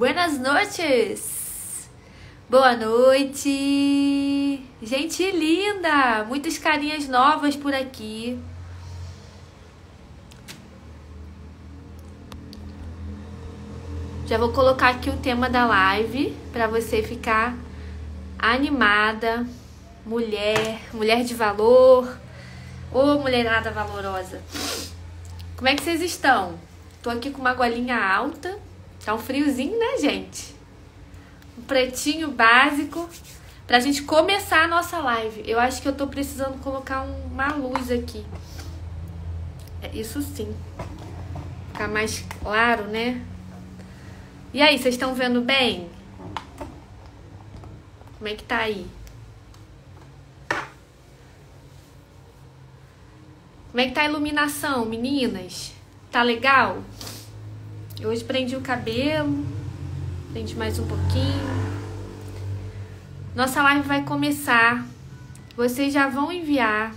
Buenas noches! Boa noite! Gente linda! Muitas carinhas novas por aqui. Já vou colocar aqui o tema da live para você ficar animada. Mulher de valor. Ô, mulherada valorosa. Como é que vocês estão? Tô aqui com uma golinha alta. Tá um friozinho, né, gente? Um pretinho básico pra gente começar a nossa live. Eu acho que eu tô precisando colocar uma luz aqui. Isso sim. Ficar mais claro, né? E aí, vocês estão vendo bem? Como é que tá aí? Como é que tá a iluminação, meninas? Tá legal? Eu hoje prendi o cabelo. Prendi mais um pouquinho. Nossa live vai começar. Vocês já vão enviar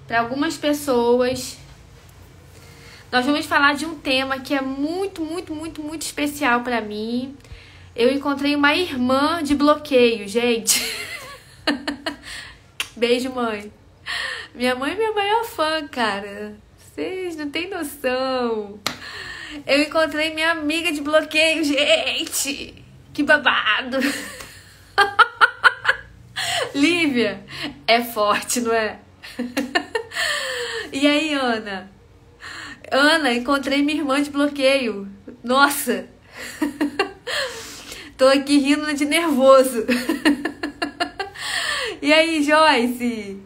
para algumas pessoas. Nós vamos falar de um tema que é muito especial para mim. Eu encontrei uma irmã de bloqueio, gente. Beijo, mãe. Minha mãe é minha maior fã, cara. Vocês não têm noção. Eu encontrei minha amiga de bloqueio, gente. Que babado. Lívia, é forte, não é? E aí, Ana? Ana, encontrei minha irmã de bloqueio. Nossa. Tô aqui rindo de nervoso. E aí, Joyce?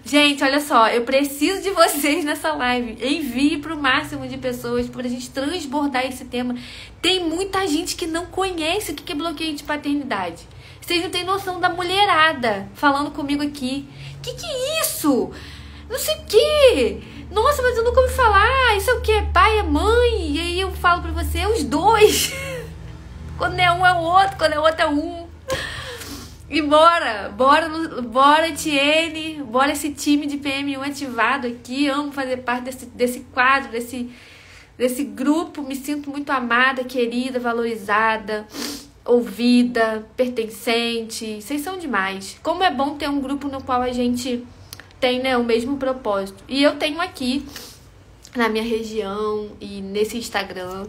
Gente, olha só, eu preciso de vocês nessa live. Envie pro máximo de pessoas pra gente transbordar esse tema. Tem muita gente que não conhece o que é bloqueio de paternidade. Vocês não têm noção da mulherada falando comigo aqui. Que é isso? Não sei o que. Nossa, mas eu nunca ouvi falar. Isso é o que? É pai, é mãe? E aí eu falo pra você, é os dois. Quando é um é o outro, quando é o outro é um. E bora Etienne, bora esse time de PM1 ativado aqui. Amo fazer parte desse quadro, desse grupo. Me sinto muito amada, querida, valorizada, ouvida, pertencente. Vocês são demais. Como é bom ter um grupo no qual a gente tem, né, o mesmo propósito. E eu tenho aqui, na minha região e nesse Instagram,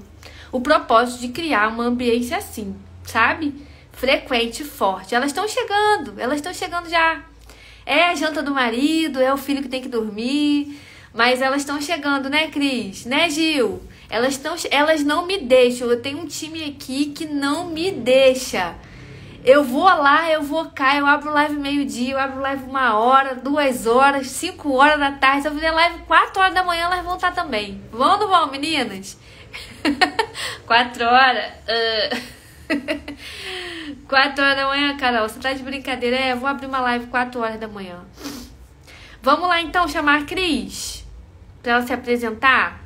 o propósito de criar uma ambiência assim, sabe? Frequente e forte. Elas estão chegando já. É a janta do marido, é o filho que tem que dormir, mas elas estão chegando, né, Cris? Né, Gil? Elas não me deixam. Eu tenho um time aqui que não me deixa. Eu vou lá, eu vou cá, eu abro live meio-dia, eu abro live 1 hora, 2 horas, 5 horas da tarde. Se eu fizer live 4 horas da manhã, elas vão estar também. Vão ou não vão, meninas? 4 horas? 4 horas da manhã, Carol, você tá de brincadeira? Eu vou abrir uma live 4 horas da manhã. Vamos lá então chamar a Cris pra ela se apresentar.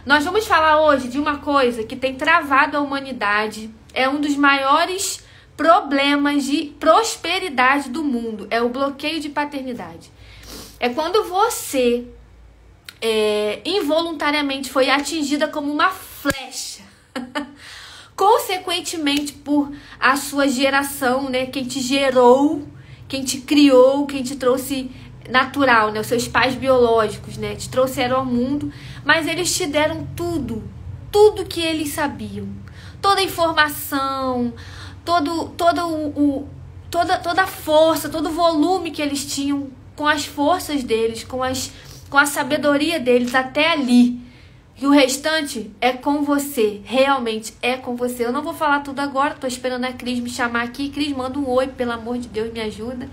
Nós vamos falar hoje de uma coisa que tem travado a humanidade. É um dos maiores problemas de prosperidade do mundo. É o bloqueio de paternidade. É quando você involuntariamente foi atingida como uma flecha. Consequentemente, por a sua geração, né? Quem te gerou, quem te criou, quem te trouxe natural, né? Os seus pais biológicos, né? Te trouxeram ao mundo, mas eles te deram tudo que eles sabiam. Toda a informação, toda a força, todo o volume que eles tinham, com as forças deles, com a sabedoria deles até ali. E o restante é com você, realmente é com você. Eu não vou falar tudo agora, tô esperando a Cris me chamar aqui. Cris, manda um oi, pelo amor de Deus, me ajuda.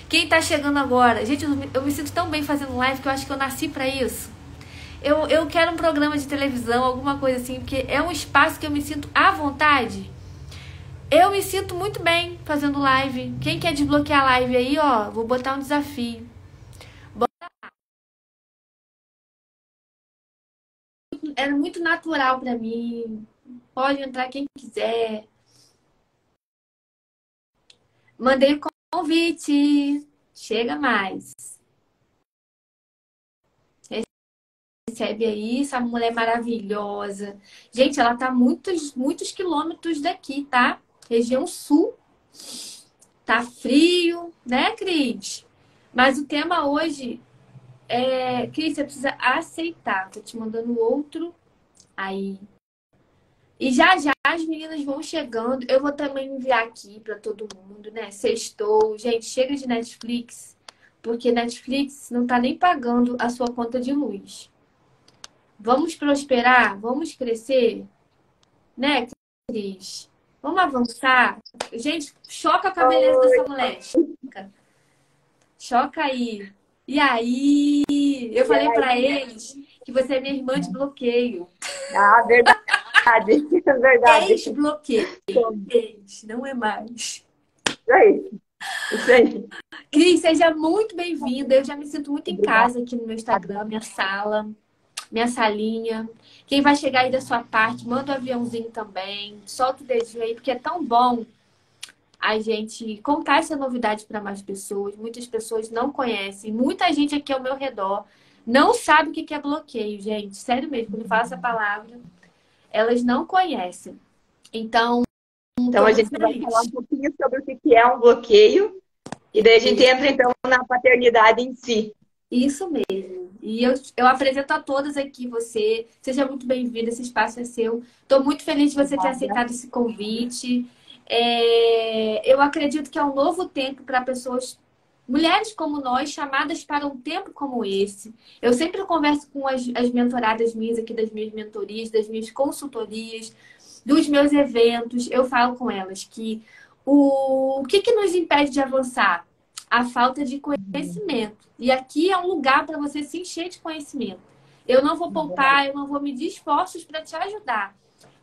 Quem tá chegando agora? Gente, eu me sinto tão bem fazendo live que eu acho que eu nasci pra isso. Eu quero um programa de televisão, alguma coisa assim, porque é um espaço que eu me sinto à vontade. Eu me sinto muito bem fazendo live. Quem quer desbloquear a live aí, ó, vou botar um desafio. É muito natural pra mim. Pode entrar quem quiser. Mandei o convite. Chega mais. recebe aí, essa mulher maravilhosa. Gente, ela tá muitos quilômetros daqui, tá? Região sul. Tá frio, né, Cris? Mas o tema hoje é... Cris, você precisa aceitar. Tô te mandando outro aí. E já já as meninas vão chegando. Eu vou também enviar aqui para todo mundo, né? Sextou. Gente, chega de Netflix, porque Netflix não tá nem pagando a sua conta de luz. Vamos prosperar? Vamos crescer? Né, Cris? Vamos avançar? Gente, choca com a beleza dessa mulher. Choca aí. E aí? Eu falei para eles que você é minha irmã de bloqueio. Ah, verdade. Verdade. Ex-bloqueio. Ex, não é mais. Isso aí. Isso aí. Cris, seja muito bem-vinda. Eu já me sinto muito em Obrigada. casa aqui no meu Instagram, minha sala, minha salinha. Quem vai chegar aí da sua parte, manda um aviãozinho também. Solta o dedinho aí, porque é tão bom a gente contar essa novidade para mais pessoas. Muitas pessoas não conhecem. Muita gente aqui ao meu redor não sabe o que é bloqueio, gente. Sério mesmo, quando eu falo essa palavra, elas não conhecem. Então a gente vai falar um pouquinho sobre o que é um bloqueio. E daí a gente entra, então, na paternidade em si. Isso mesmo. E eu apresento a todas aqui você. Seja muito bem-vinda, esse espaço é seu. Estou muito feliz de você ter aceitado esse convite. Eu acredito que é um novo tempo para pessoas, mulheres como nós, chamadas para um tempo como esse. Eu sempre converso com as mentoradas minhas aqui, das minhas mentorias, das minhas consultorias, dos meus eventos. Eu falo com elas que o que nos impede de avançar? A falta de conhecimento. E aqui é um lugar para você se encher de conhecimento. Eu não vou poupar, eu não vou medir esforços para te ajudar.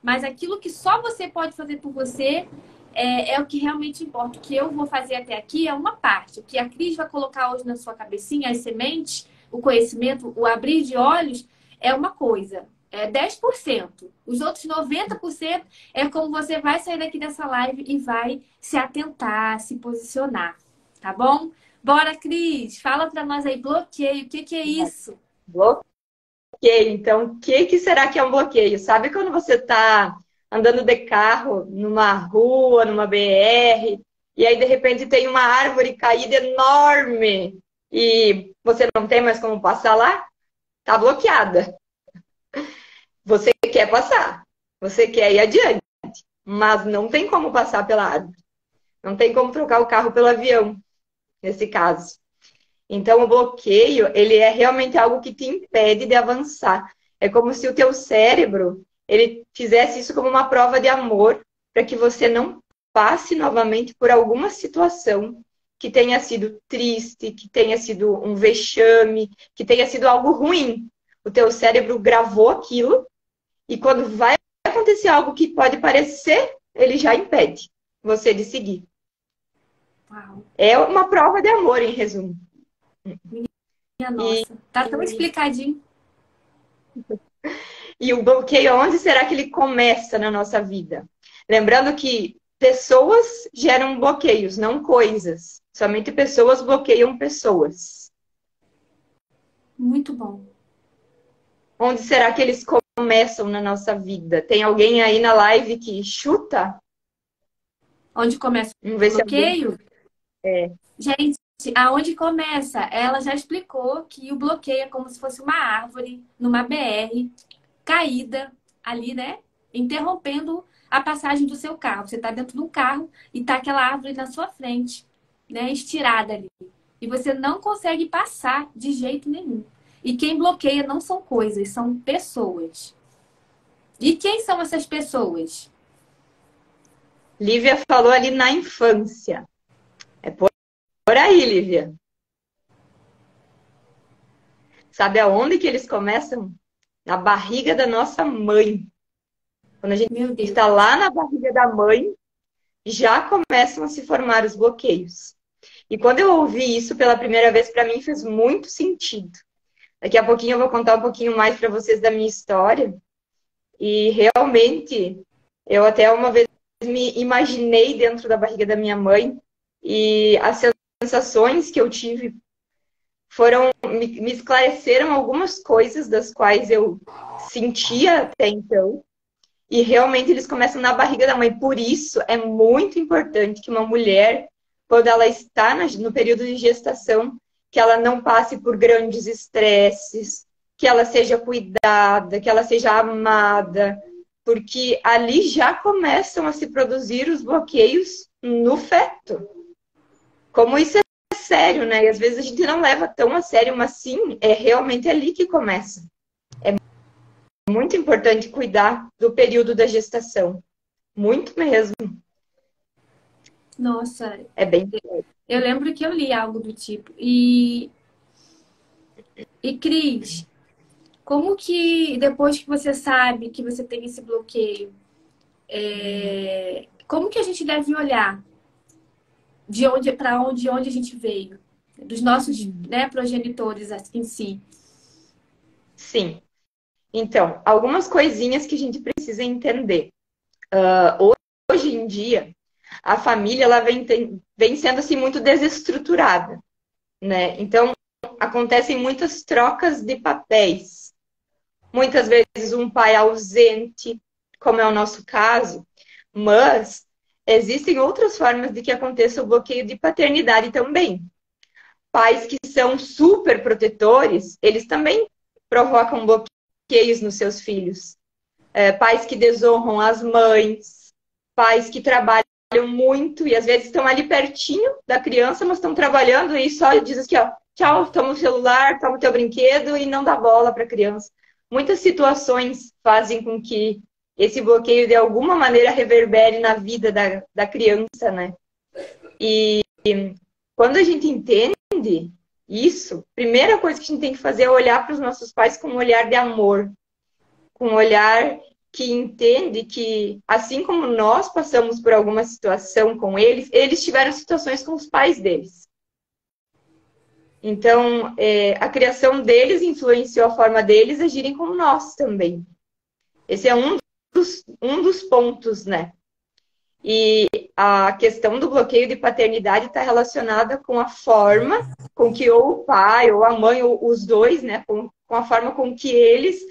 Mas aquilo que só você pode fazer por você é o que realmente importa. O que eu vou fazer até aqui é uma parte. O que a Cris vai colocar hoje na sua cabecinha, as sementes, o conhecimento, o abrir de olhos, é uma coisa. É 10%. Os outros 90% é como você vai sair daqui dessa live e vai se atentar, se posicionar. Tá bom? Bora, Cris. Fala para nós aí. Bloqueio. O que é isso? Bloqueio. Então, o que será que é um bloqueio? Sabe quando você está andando de carro numa rua, numa BR, e aí de repente tem uma árvore caída enorme e você não tem mais como passar lá? Tá bloqueada. Você quer passar, você quer ir adiante, mas não tem como passar pela árvore. Não tem como trocar o carro pelo avião, nesse caso. Então, o bloqueio, ele é realmente algo que te impede de avançar. É como se o teu cérebro, ele fizesse isso como uma prova de amor, para que você não passe novamente por alguma situação que tenha sido triste, que tenha sido um vexame, que tenha sido algo ruim. O teu cérebro gravou aquilo, e quando vai acontecer algo que pode parecer, ele já impede você de seguir. Uau. É uma prova de amor, em resumo. Minha nossa, tá tão explicadinho. E o bloqueio, onde será que ele começa na nossa vida? Lembrando que pessoas geram bloqueios, não coisas. Somente pessoas bloqueiam pessoas. Muito bom. Onde será que eles começam na nossa vida? Tem alguém aí na live que chuta? Onde começa o Vamos ver bloqueio? É. Gente, aonde começa? Ela já explicou que o bloqueio é como se fosse uma árvore numa BR caída ali, né? Interrompendo a passagem do seu carro. Você está dentro de um carro e está aquela árvore na sua frente, né? Estirada ali. E você não consegue passar de jeito nenhum. E quem bloqueia não são coisas, são pessoas. E quem são essas pessoas? Lívia falou ali na infância. É por aí, Lívia. Sabe aonde que eles começam? Na barriga da nossa mãe. Quando a gente está lá na barriga da mãe, já começam a se formar os bloqueios. E quando eu ouvi isso pela primeira vez, para mim fez muito sentido. Daqui a pouquinho eu vou contar um pouquinho mais para vocês da minha história. E realmente, eu até uma vez me imaginei dentro da barriga da minha mãe e as sensações que eu tive me esclareceram algumas coisas das quais eu sentia até então. E realmente eles começam na barriga da mãe. Por isso é muito importante que uma mulher, quando ela está no período de gestação, que ela não passe por grandes estresses, que ela seja cuidada, que ela seja amada, porque ali já começam a se produzir os bloqueios no feto. Como isso é sério, né? E às vezes a gente não leva tão a sério, mas sim, é realmente ali que começa. É muito importante cuidar do período da gestação. Muito mesmo. Nossa, É bem. eu lembro que eu li algo do tipo. E Cris, como que depois que você sabe que você tem esse bloqueio, como que a gente deve olhar de onde a gente veio? Dos nossos, né, progenitores em si. Sim. Então, algumas coisinhas que a gente precisa entender. Hoje em dia, a família ela vem sendo assim, muito desestruturada, né? Então, acontecem muitas trocas de papéis. Muitas vezes um pai ausente, como é o nosso caso, mas existem outras formas de que aconteça o bloqueio de paternidade também. Pais que são super protetores, eles também provocam bloqueios nos seus filhos. Pais que desonram as mães, pais que trabalham muito e às vezes estão ali pertinho da criança, mas estão trabalhando e só dizem assim, ó, tchau, toma o celular, toma o teu brinquedo e não dá bola para a criança. Muitas situações fazem com que esse bloqueio de alguma maneira reverbere na vida da criança, né? E quando a gente entende isso, a primeira coisa que a gente tem que fazer é olhar para os nossos pais com um olhar de amor, com um olhar que entende que, assim como nós passamos por alguma situação com eles, eles tiveram situações com os pais deles. Então, a criação deles influenciou a forma deles agirem como nós também. Esse é um dos pontos, né? E a questão do bloqueio de paternidade está relacionada com a forma com que ou o pai ou a mãe, ou os dois, né? Com a forma com que eles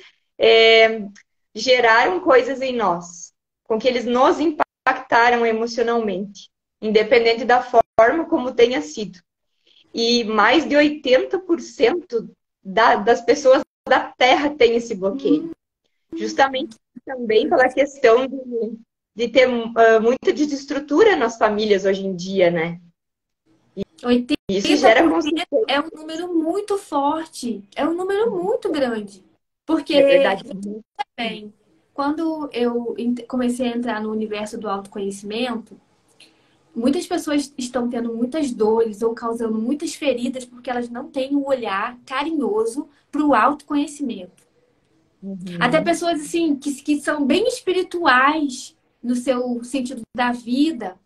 geraram coisas em nós, com que eles nos impactaram emocionalmente, independente da forma como tenha sido. E mais de 80% das pessoas da Terra tem esse bloqueio. Justamente também pela questão de ter muita desestrutura nas famílias hoje em dia, né? E isso gera consequências. É um número muito forte, é um número muito grande. Porque, é verdade. Bem, quando eu comecei a entrar no universo do autoconhecimento, muitas pessoas estão tendo muitas dores ou causando muitas feridas porque elas não têm um olhar carinhoso para o autoconhecimento. Até pessoas assim que são bem espirituais no seu sentido da vida,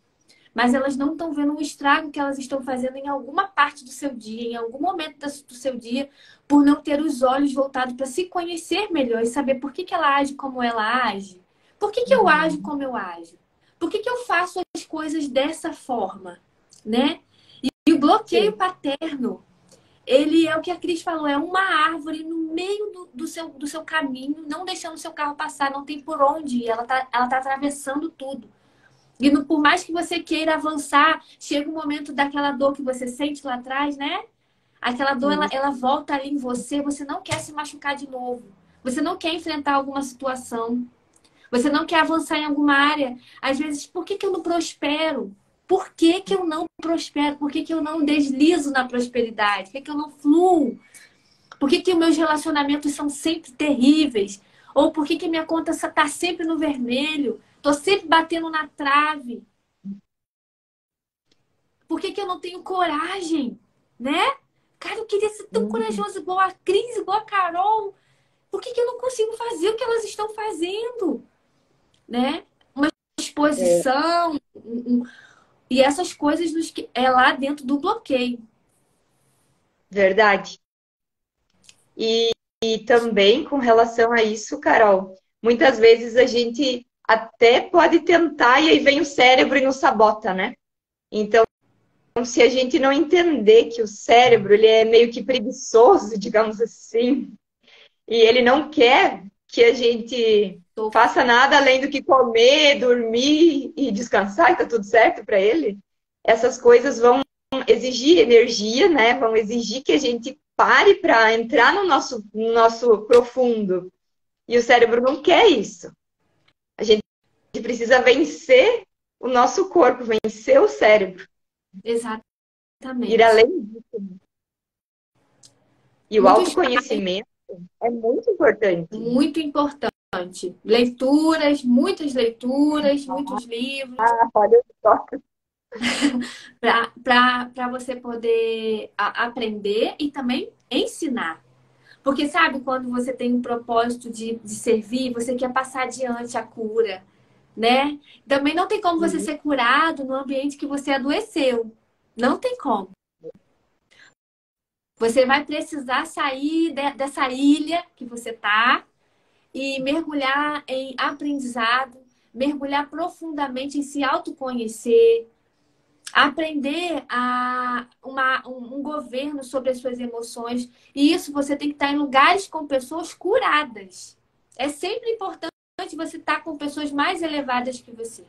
mas elas não estão vendo o estrago que elas estão fazendo em alguma parte do seu dia, em algum momento do seu dia, por não ter os olhos voltados para se conhecer melhor e saber por que ela age como ela age. Por que eu ajo como eu ajo? Por que eu faço as coisas dessa forma? Né? E o bloqueio paterno, ele é o que a Cris falou, é uma árvore no meio do seu caminho, não deixando o seu carro passar, não tem por onde ir, ela tá atravessando tudo. E por mais que você queira avançar, chega um momento daquela dor que você sente lá atrás, né? Aquela dor, ela volta ali em você, você não quer se machucar de novo. Você não quer enfrentar alguma situação. Você não quer avançar em alguma área. Às vezes, por que eu não prospero? Por que eu não prospero? Por que eu não deslizo na prosperidade? Por que eu não fluo? Por que os meus relacionamentos são sempre terríveis? Ou por que minha conta está sempre no vermelho? Tô sempre batendo na trave. Por que eu não tenho coragem? Né? Cara, eu queria ser tão corajoso igual a Cris, igual a Carol. Por que eu não consigo fazer o que elas estão fazendo? Né? Uma exposição. E essas coisas é lá dentro do bloqueio. Verdade. E também com relação a isso, Carol, muitas vezes a gente até pode tentar e aí vem o cérebro e nos sabota, né? Então, se a gente não entender que o cérebro ele é meio que preguiçoso, digamos assim, e ele não quer que a gente faça nada além do que comer, dormir e descansar, e tá tudo certo para ele, essas coisas vão exigir energia, né? Vão exigir que a gente pare para entrar no nosso profundo. E o cérebro não quer isso. A gente precisa vencer o nosso corpo, vencer o cérebro. Exatamente. Ir além disso. E o autoconhecimento é muito importante. Muito importante. Leituras, muitos livros. Olha só. Para você poder aprender e também ensinar. Porque sabe, quando você tem um propósito de servir, você quer passar adiante a cura, né? Também não tem como você ser curado no ambiente que você adoeceu. Não tem como. Você vai precisar sair dessa ilha que você tá e mergulhar em aprendizado, mergulhar profundamente em se autoconhecer, aprender um governo sobre as suas emoções. E isso você tem que estar em lugares com pessoas curadas. É sempre importante você estar com pessoas mais elevadas que você.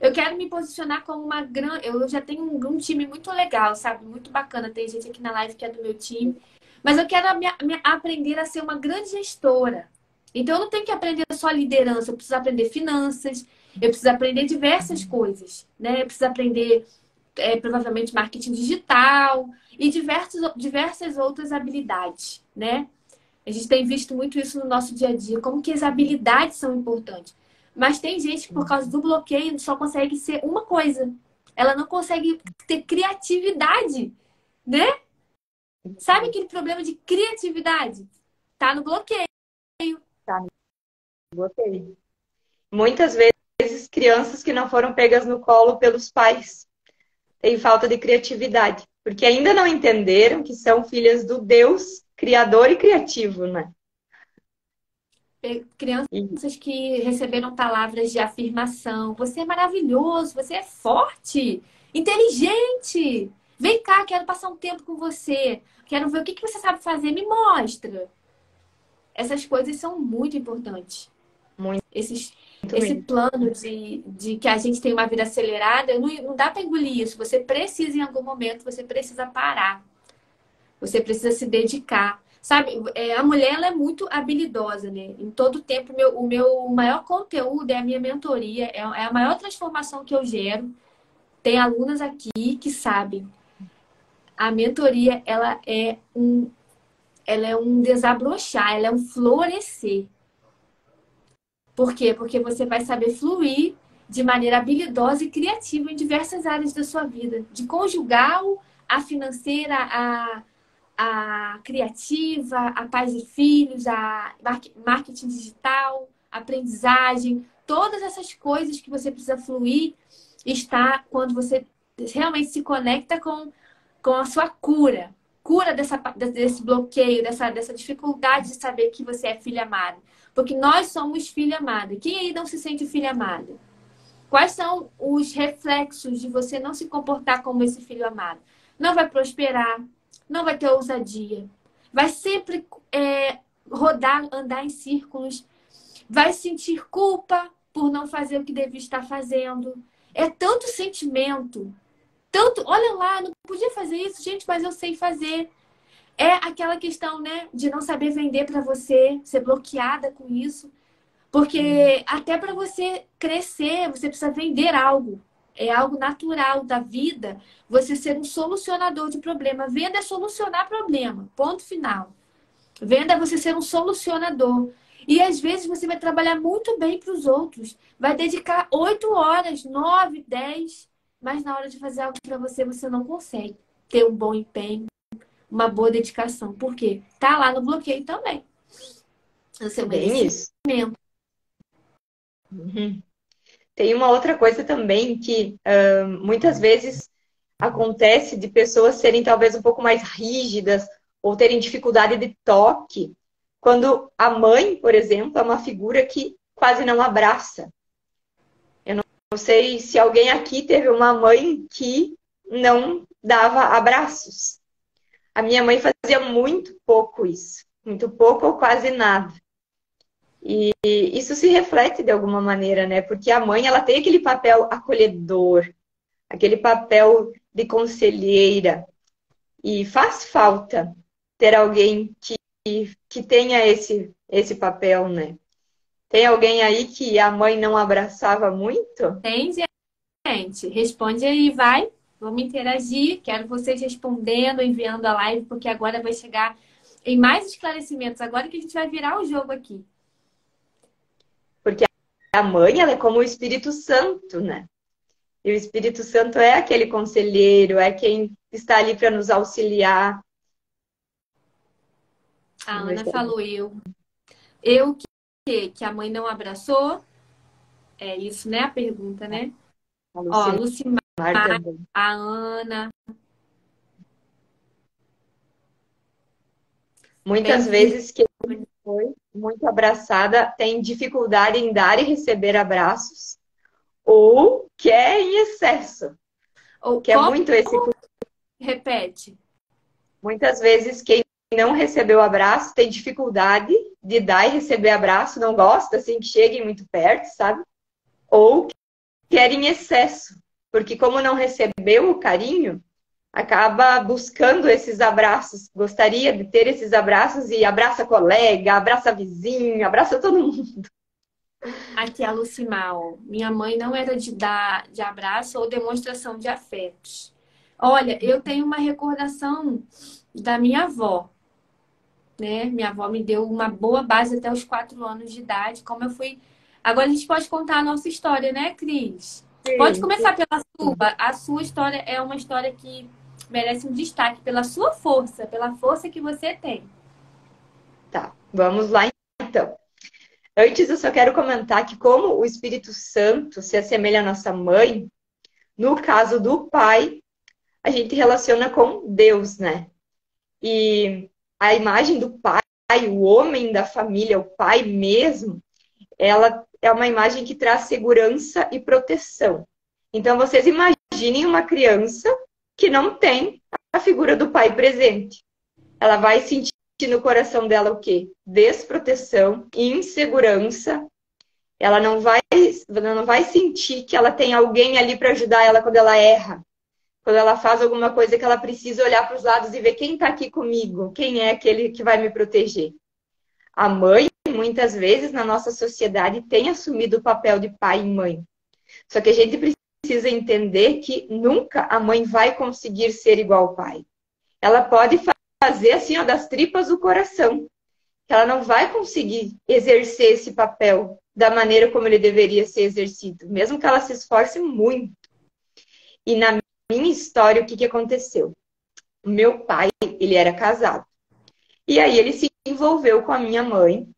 Eu quero me posicionar como uma grande... Eu já tenho um time muito legal, sabe? Muito bacana. Tem gente aqui na live que é do meu time. Mas eu quero aprender a ser uma grande gestora. Então, eu não tenho que aprender só liderança. Eu preciso aprender finanças. Eu preciso aprender diversas coisas, né? Eu preciso aprender, provavelmente, marketing digital e diversas outras habilidades, né? A gente tem visto muito isso no nosso dia a dia. Como que as habilidades são importantes. Mas tem gente que, por causa do bloqueio, só consegue ser uma coisa. Ela não consegue ter criatividade, né? Sabe aquele problema de criatividade? Tá no bloqueio. Tá no bloqueio. Muitas vezes, crianças que não foram pegas no colo pelos pais têm falta de criatividade. Porque ainda não entenderam que são filhas do Deus criador e criativo, né? Crianças que receberam palavras de afirmação. Você é maravilhoso, você é forte, inteligente. Vem cá, quero passar um tempo com você. Quero ver o que você sabe fazer, me mostra. Essas coisas são muito importantes. Muito Esse mesmo. plano de que a gente tem uma vida acelerada, não dá para engolir isso. Você precisa, em algum momento, você precisa parar. Você precisa se dedicar. Sabe, a mulher ela é muito habilidosa, né? Em todo tempo, o meu maior conteúdo é a minha mentoria, é a maior transformação que eu gero. Tem alunas aqui que sabem. A mentoria, ela é um desabrochar, ela é um florescer. Por quê? Porque você vai saber fluir de maneira habilidosa e criativa em diversas áreas da sua vida. De conjugal, a financeira, a criativa, a pais e filhos, a marketing digital, aprendizagem, todas essas coisas que você precisa fluir está quando você realmente se conecta com a sua cura. Cura desse bloqueio, dessa dificuldade de saber que você é filha amada. Porque nós somos filha amada. Quem aí não se sente filha amada? Quais são os reflexos de você não se comportar como esse filho amado? Não vai prosperar, não vai ter ousadia, vai sempre andar em círculos, vai sentir culpa por não fazer o que devia estar fazendo. É tanto sentimento, tanto, olha lá, não podia fazer isso, gente, mas eu sei fazer. É aquela questão, né, de não saber vender para você, ser bloqueada com isso. Porque até para você crescer, você precisa vender algo. É algo natural da vida você ser um solucionador de problema. Venda é solucionar problema. Ponto final. Venda é você ser um solucionador. E às vezes você vai trabalhar muito bem para os outros. Vai dedicar 8 horas, 9, 10. Mas na hora de fazer algo para você, você não consegue ter um bom empenho, uma boa dedicação. Por quê? Tá lá no bloqueio também. O seu merecimento. Uhum. Tem uma outra coisa também que muitas vezes acontece de pessoas serem talvez um pouco mais rígidas ou terem dificuldade de toque, quando a mãe, por exemplo, é uma figura que quase não abraça. Eu não sei se alguém aqui teve uma mãe que não dava abraços. A minha mãe fazia muito pouco isso. Muito pouco ou quase nada. E isso se reflete de alguma maneira, né? Porque a mãe, ela tem aquele papel acolhedor, aquele papel de conselheira. E faz falta ter alguém que tenha esse papel, né? Tem alguém aí que a mãe não abraçava muito? Tem, gente? Responde aí, vai. Vamos interagir. Quero vocês respondendo, enviando a live, porque agora vai chegar em mais esclarecimentos. Agora que a gente vai virar o jogo aqui. Porque a mãe, ela é como o Espírito Santo, né? E o Espírito Santo é aquele conselheiro, é quem está ali para nos auxiliar. A Ana falou eu que a mãe não abraçou. É isso, né? A pergunta, né? A Ó, Lucimar Lucimar, também. a Ana. Muitas Bem-vinda. vezes quem foi muito abraçada tem dificuldade em dar e receber abraços, ou quer em excesso, Ou que é como? muito esse. Repete. Muitas vezes quem não recebeu abraço tem dificuldade de dar e receber abraço, não gosta assim que cheguem muito perto, sabe? Ou quer em excesso, porque como não recebeu o carinho, acaba buscando esses abraços, gostaria de ter esses abraços e abraça colega, abraça vizinho, abraça todo mundo. Aqui a Lucimar, ó. Minha mãe não era de dar de abraço ou demonstração de afetos. Olha, eu tenho uma recordação da minha avó, né? Minha avó me deu uma boa base até os 4 anos de idade. Como eu fui. Agora a gente pode contar a nossa história, né, Cris? Pode Sim, começar pela sua. A sua história é uma história que merece um destaque pela sua força, pela força que você tem. tá. Vamos lá então. Antes eu só quero comentar que como o Espírito Santo se assemelha à nossa mãe, no caso do pai, a gente relaciona com Deus, né? E a imagem do pai, o homem da família, o pai mesmo, ela é uma imagem que traz segurança e proteção. Então, vocês imaginem uma criança que não tem a figura do pai presente. Ela vai sentir no coração dela o quê? Desproteção, insegurança. Ela não vai sentir que ela tem alguém ali para ajudar ela quando ela erra. Quando ela faz alguma coisa que ela precisa olhar para os lados e ver quem está aqui comigo, quem é aquele que vai me proteger. A mãe, muitas vezes, na nossa sociedade, tem assumido o papel de pai e mãe. Só que a gente precisa entender que nunca a mãe vai conseguir ser igual ao pai. Ela pode fazer assim, ó, das tripas do coração. Ela não vai conseguir exercer esse papel da maneira como ele deveria ser exercido, mesmo que ela se esforce muito. E na minha história, o que aconteceu? O meu pai, ele era casado. E aí ele se envolveu com a minha mãe.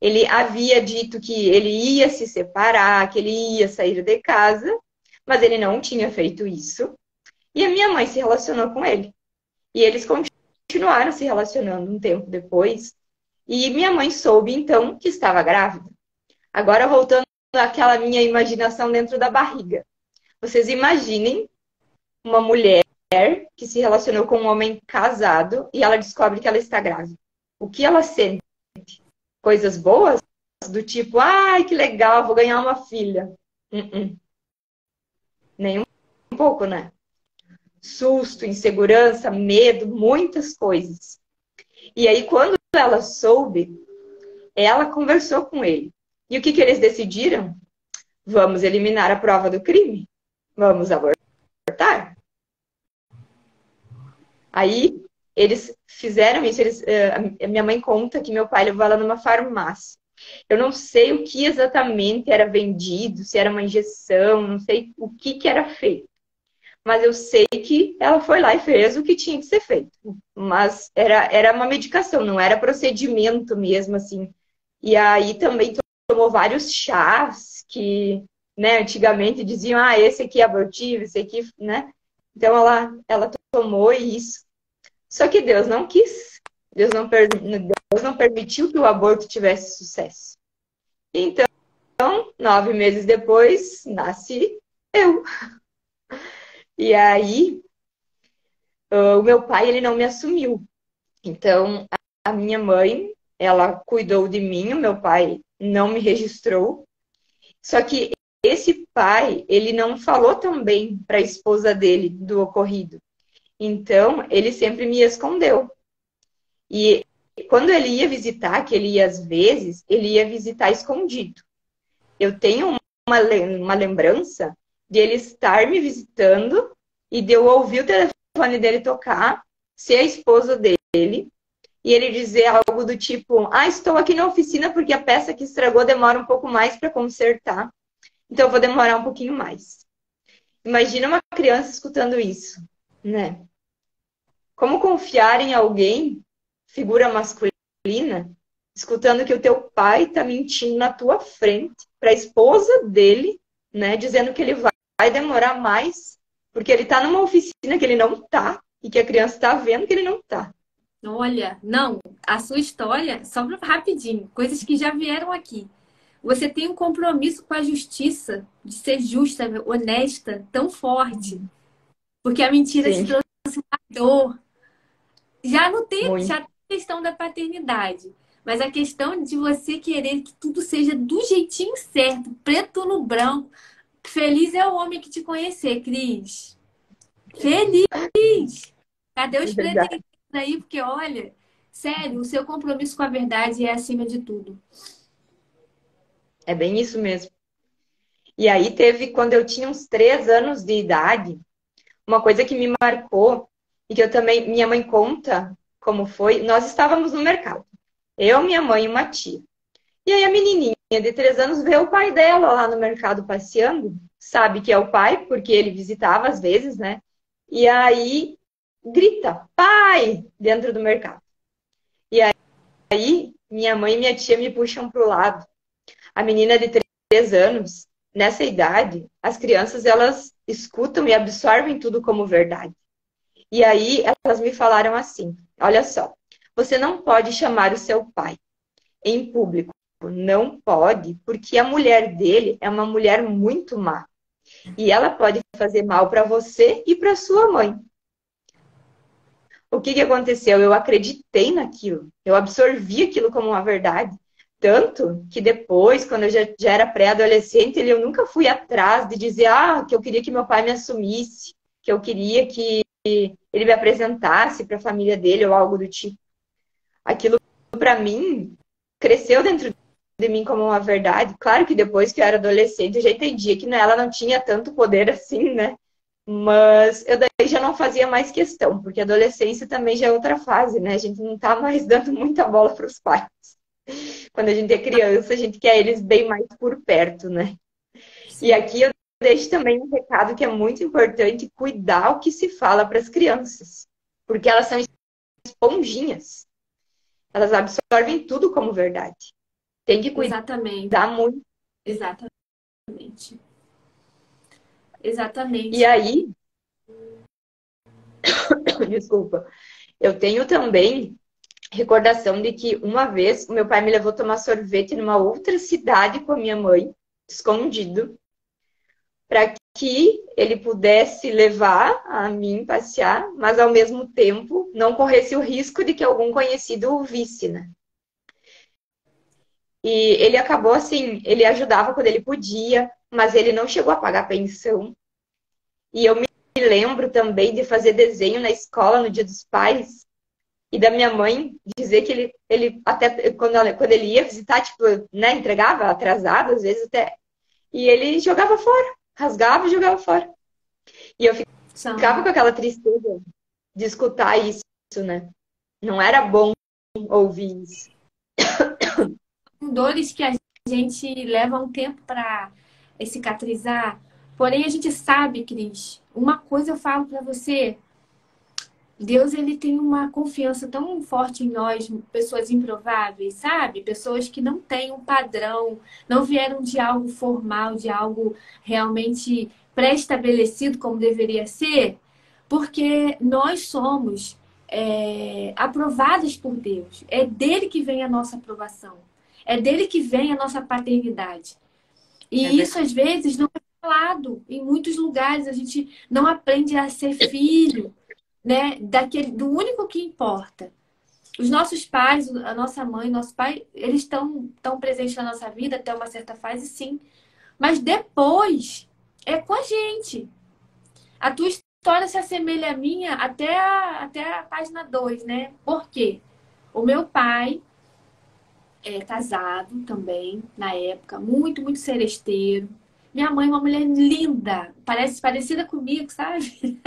Ele havia dito que ele ia se separar, que ele ia sair de casa, mas ele não tinha feito isso. E a minha mãe se relacionou com ele. E eles continuaram se relacionando um tempo depois. E minha mãe soube, então, que estava grávida. Agora, voltando àquela minha imaginação dentro da barriga. Vocês imaginem uma mulher que se relacionou com um homem casado e ela descobre que ela está grávida. O que ela sente? Coisas boas? Do tipo, ai, que legal, vou ganhar uma filha. Nem um pouco, né? Susto, insegurança, medo, muitas coisas. E aí, quando ela soube, ela conversou com ele. E o que eles decidiram? Vamos eliminar a prova do crime. Vamos abortar. Aí, eles fizeram isso. A minha mãe conta que meu pai levou ela numa farmácia. Eu não sei o que exatamente era vendido, se era uma injeção, não sei o que era feito. Mas eu sei que ela foi lá e fez o que tinha que ser feito. Mas era uma medicação, não era procedimento mesmo, assim. E aí também tomou vários chás que, né, antigamente diziam, ah, esse aqui é abortivo, esse aqui, né? Então ela tomou isso. Só que Deus não quis. Deus não permitiu que o aborto tivesse sucesso. Então, 9 meses depois, nasci eu. E aí, o meu pai, ele não me assumiu. Então, a minha mãe, ela cuidou de mim, o meu pai não me registrou. Só que esse pai, ele não falou também para a esposa dele do ocorrido. Então, ele sempre me escondeu. E quando ele ia visitar, que ele ia às vezes, ele ia visitar escondido. Eu tenho uma lembrança de ele estar me visitando e de eu ouvir o telefone dele tocar, ser a esposa dele, e ele dizer algo do tipo: ah, estou aqui na oficina porque a peça que estragou demora um pouco mais para consertar, então eu vou demorar um pouquinho mais. Imagina uma criança escutando isso, né? Como confiar em alguém, figura masculina, escutando que o teu pai está mentindo na tua frente para a esposa dele, né? Dizendo que ele vai demorar mais porque ele está numa oficina que ele não está e que a criança está vendo que ele não está. Olha, não, a sua história, só rapidinho, coisas que já vieram aqui. Você tem um compromisso com a justiça, de ser justa, honesta, tão forte. Porque a mentira te Sim, trouxe dor. Já não tem, muito. já tem a questão da paternidade. Mas a questão de você querer que tudo seja do jeitinho certo, preto no branco. Feliz é o homem que te conhecer, Cris. Feliz! Cadê É os verdade. pretendentes aí? Porque, olha, sério, o seu compromisso com a verdade é acima de tudo. É bem isso mesmo. E aí teve, quando eu tinha uns 3 anos de idade, uma coisa que me marcou e que eu também, minha mãe conta como foi. Nós estávamos no mercado, eu, minha mãe e uma tia. E aí a menininha de 3 anos vê o pai dela lá no mercado passeando, sabe que é o pai, porque ele visitava às vezes, né? E aí grita, pai, dentro do mercado. E aí minha mãe e minha tia me puxam pro lado. A menina de 3 anos, nessa idade, as crianças, elas escutam e absorvem tudo como verdade. E aí elas me falaram assim, olha só, você não pode chamar o seu pai em público. Não pode, porque a mulher dele é uma mulher muito má. E ela pode fazer mal para você e para sua mãe. O que que aconteceu? Eu acreditei naquilo. Eu absorvi aquilo como uma verdade. Tanto que depois, quando eu já era pré-adolescente, eu nunca fui atrás de dizer que eu queria que meu pai me assumisse, que eu queria que ele me apresentasse para a família dele ou algo do tipo. Aquilo, para mim, cresceu dentro de mim como uma verdade. Claro que depois que eu era adolescente, eu já entendia que ela não tinha tanto poder assim, né? Mas eu daí já não fazia mais questão, porque a adolescência também já é outra fase, né? A gente não tá mais dando muita bola para os pais. Quando a gente é criança, a gente quer eles bem mais por perto, né? E aqui eu deixo também um recado que é muito importante, cuidar o que se fala para as crianças, porque elas são esponjinhas. Elas absorvem tudo como verdade. Tem que Exatamente, cuidar muito. exatamente, E exatamente. aí, desculpa, eu tenho também recordação de que uma vez o meu pai me levou tomar sorvete numa outra cidade com a minha mãe, escondido, para que ele pudesse levar a mim passear, mas ao mesmo tempo não corresse o risco de que algum conhecido o visse, né? E ele acabou assim, ele ajudava quando ele podia, mas ele não chegou a pagar pensão. E eu me lembro também de fazer desenho na escola no Dia dos Pais e da minha mãe dizer que ele até quando ele ia visitar, tipo, né, entregava atrasado, às vezes até, e ele jogava fora, rasgava e jogava fora. E eu ficava São com aquela tristeza de escutar isso, né? Não era bom ouvir isso. dores que a gente leva um tempo para cicatrizar. Porém, a gente sabe, Cris, uma coisa eu falo para você, Deus ele tem uma confiança tão forte em nós, pessoas improváveis, sabe? Pessoas que não têm um padrão, não vieram de algo formal, de algo realmente pré-estabelecido como deveria ser, porque nós somos aprovadas por Deus. É dele que vem a nossa aprovação. É dele que vem a nossa paternidade. É E isso, verdade. às vezes, não é falado em muitos lugares. A gente não aprende a ser filho, né? Do único que importa. Os nossos pais, a nossa mãe, nosso pai, eles estão tão presentes na nossa vida até uma certa fase, sim. Mas depois é com a gente. A tua história se assemelha à minha até a página 2, né? Por quê? O meu pai é casado também, na época, muito, muito seresteiro. Minha mãe é uma mulher linda, parece parecida comigo, sabe?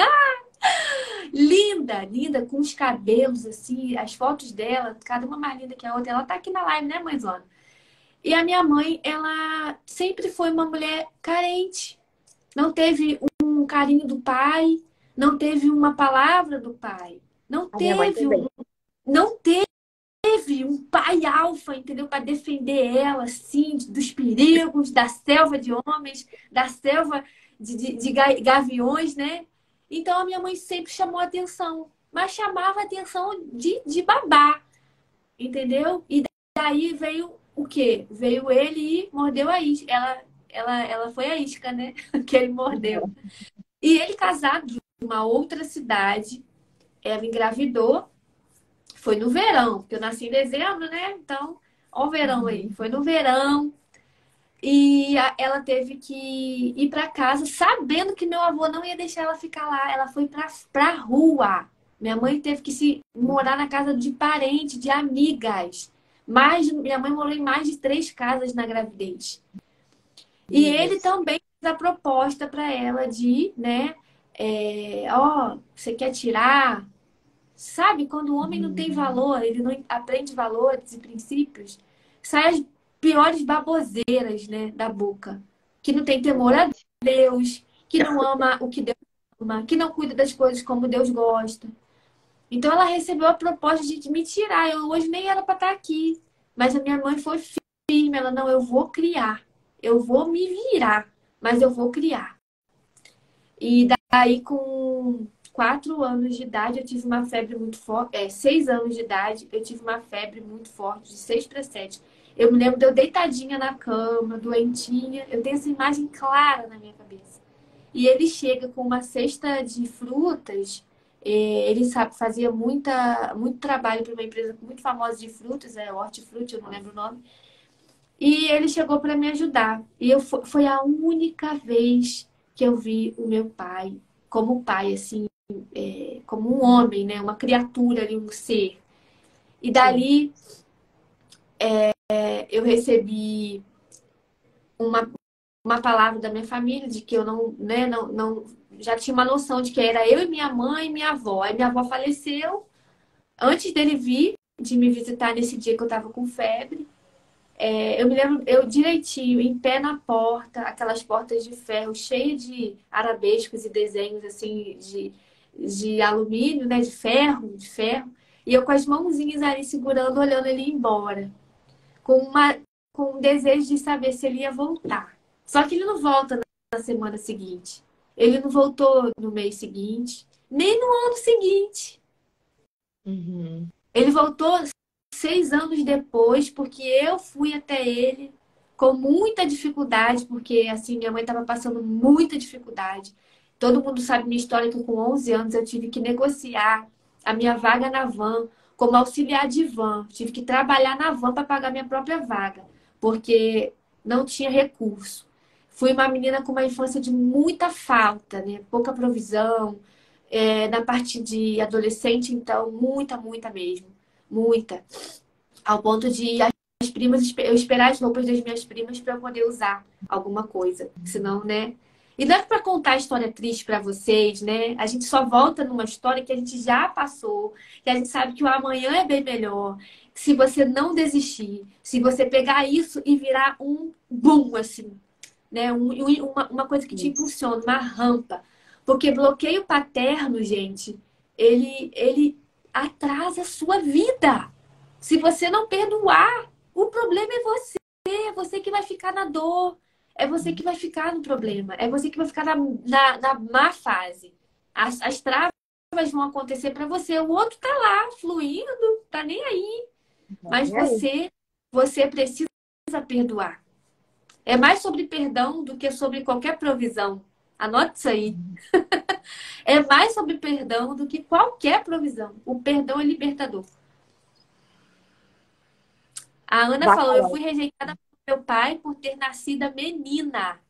Linda, linda, com os cabelos assim, as fotos dela, cada uma mais linda que a outra. Ela tá aqui na live, né, mãezona? E a minha mãe, ela sempre foi uma mulher carente. Não teve um carinho do pai, não teve uma palavra do pai, não A minha mãe teve também. um, não teve um pai alfa, entendeu? Para defender ela, assim, dos perigos, da selva de homens, da selva de gaviões, né? Então a minha mãe sempre chamou atenção, mas chamava atenção de babá, entendeu? E daí veio o quê? Veio ele e mordeu a isca. Ela foi a isca, né? Que ele mordeu. E ele casado de uma outra cidade, ela engravidou. Foi no verão, porque eu nasci em dezembro, né? Então, ó o verão aí. Uhum. Foi no verão e ela teve que ir para casa, sabendo que meu avô não ia deixar ela ficar lá. Ela foi pra rua. Minha mãe teve que se morar na casa de parente, de amigas. Minha mãe morou em mais de 3 casas na gravidez. E Meu ele Deus. também fez a proposta para ela de, né? Ó, você quer tirar? Sabe, quando o homem não tem Uhum. valor, ele não aprende valores e princípios, saem as piores baboseiras, né, da boca. Que não tem temor a Verdade. Deus, que não ama o que Deus ama, que não cuida das coisas como Deus gosta. Então ela recebeu a proposta de me tirar. Eu hoje nem era para estar aqui. Mas a minha mãe foi firme. Ela, não, eu vou criar. Eu vou me virar, mas eu vou criar. E daí, com 4 anos de idade, eu tive uma febre muito forte. 6 anos de idade, eu tive uma febre muito forte, de 6 para 7. Eu me lembro de eu deitadinha na cama, doentinha. Eu tenho essa imagem clara na minha cabeça. E ele chega com uma cesta de frutas. Ele sabe, fazia muito trabalho para uma empresa muito famosa de frutas, Hortifruti, eu não lembro o nome. E ele chegou para me ajudar. E foi a única vez que eu vi o meu pai como pai, assim, como um homem, né? Uma criatura ali, um ser. E Sim. dali eu recebi uma, uma palavra da minha família de que eu não, né, não, já tinha uma noção de que era eu e minha mãe e minha avó. Aí minha avó faleceu antes dele vir de me visitar nesse dia que eu estava com febre. Eu me lembro, eu direitinho, em pé na porta, aquelas portas de ferro cheias de arabescos e desenhos assim de alumínio, né? De ferro. E eu com as mãozinhas ali segurando, olhando ele ir embora. Com, uma, com um desejo de saber se ele ia voltar. Só que ele não volta na semana seguinte. Ele não voltou no mês seguinte, nem no ano seguinte. Uhum. Ele voltou 6 anos depois, porque eu fui até ele com muita dificuldade, porque assim, minha mãe estava passando muita dificuldade. Todo mundo sabe minha história, que com 11 anos eu tive que negociar a minha vaga na van como auxiliar de van. Tive que trabalhar na van para pagar minha própria vaga, porque não tinha recurso. Fui uma menina com uma infância de muita falta, né? Pouca provisão, na parte de adolescente, então, muita, muita mesmo. Muita. Ao ponto de as primas, eu esperar as roupas das minhas primas para eu poder usar alguma coisa. Senão, né? E não é para contar a história triste para vocês, né? A gente só volta numa história que a gente já passou, que a gente sabe que o amanhã é bem melhor. Se você não desistir, se você pegar isso e virar um boom, assim, né? Uma coisa que te Isso. impulsiona, uma rampa. Porque bloqueio paterno, gente, ele atrasa a sua vida. Se você não perdoar, o problema é você que vai ficar na dor, é você que vai ficar no problema, é você que vai ficar na má fase. As travas vão acontecer para você, o outro tá lá, fluindo, tá nem aí. Mas E aí? você precisa perdoar. É mais sobre perdão do que sobre qualquer provisão. Anote isso aí. É mais sobre perdão do que qualquer provisão. O perdão é libertador. A Ana falou: eu Bacana. fui rejeitada por meu pai por ter nascido menina.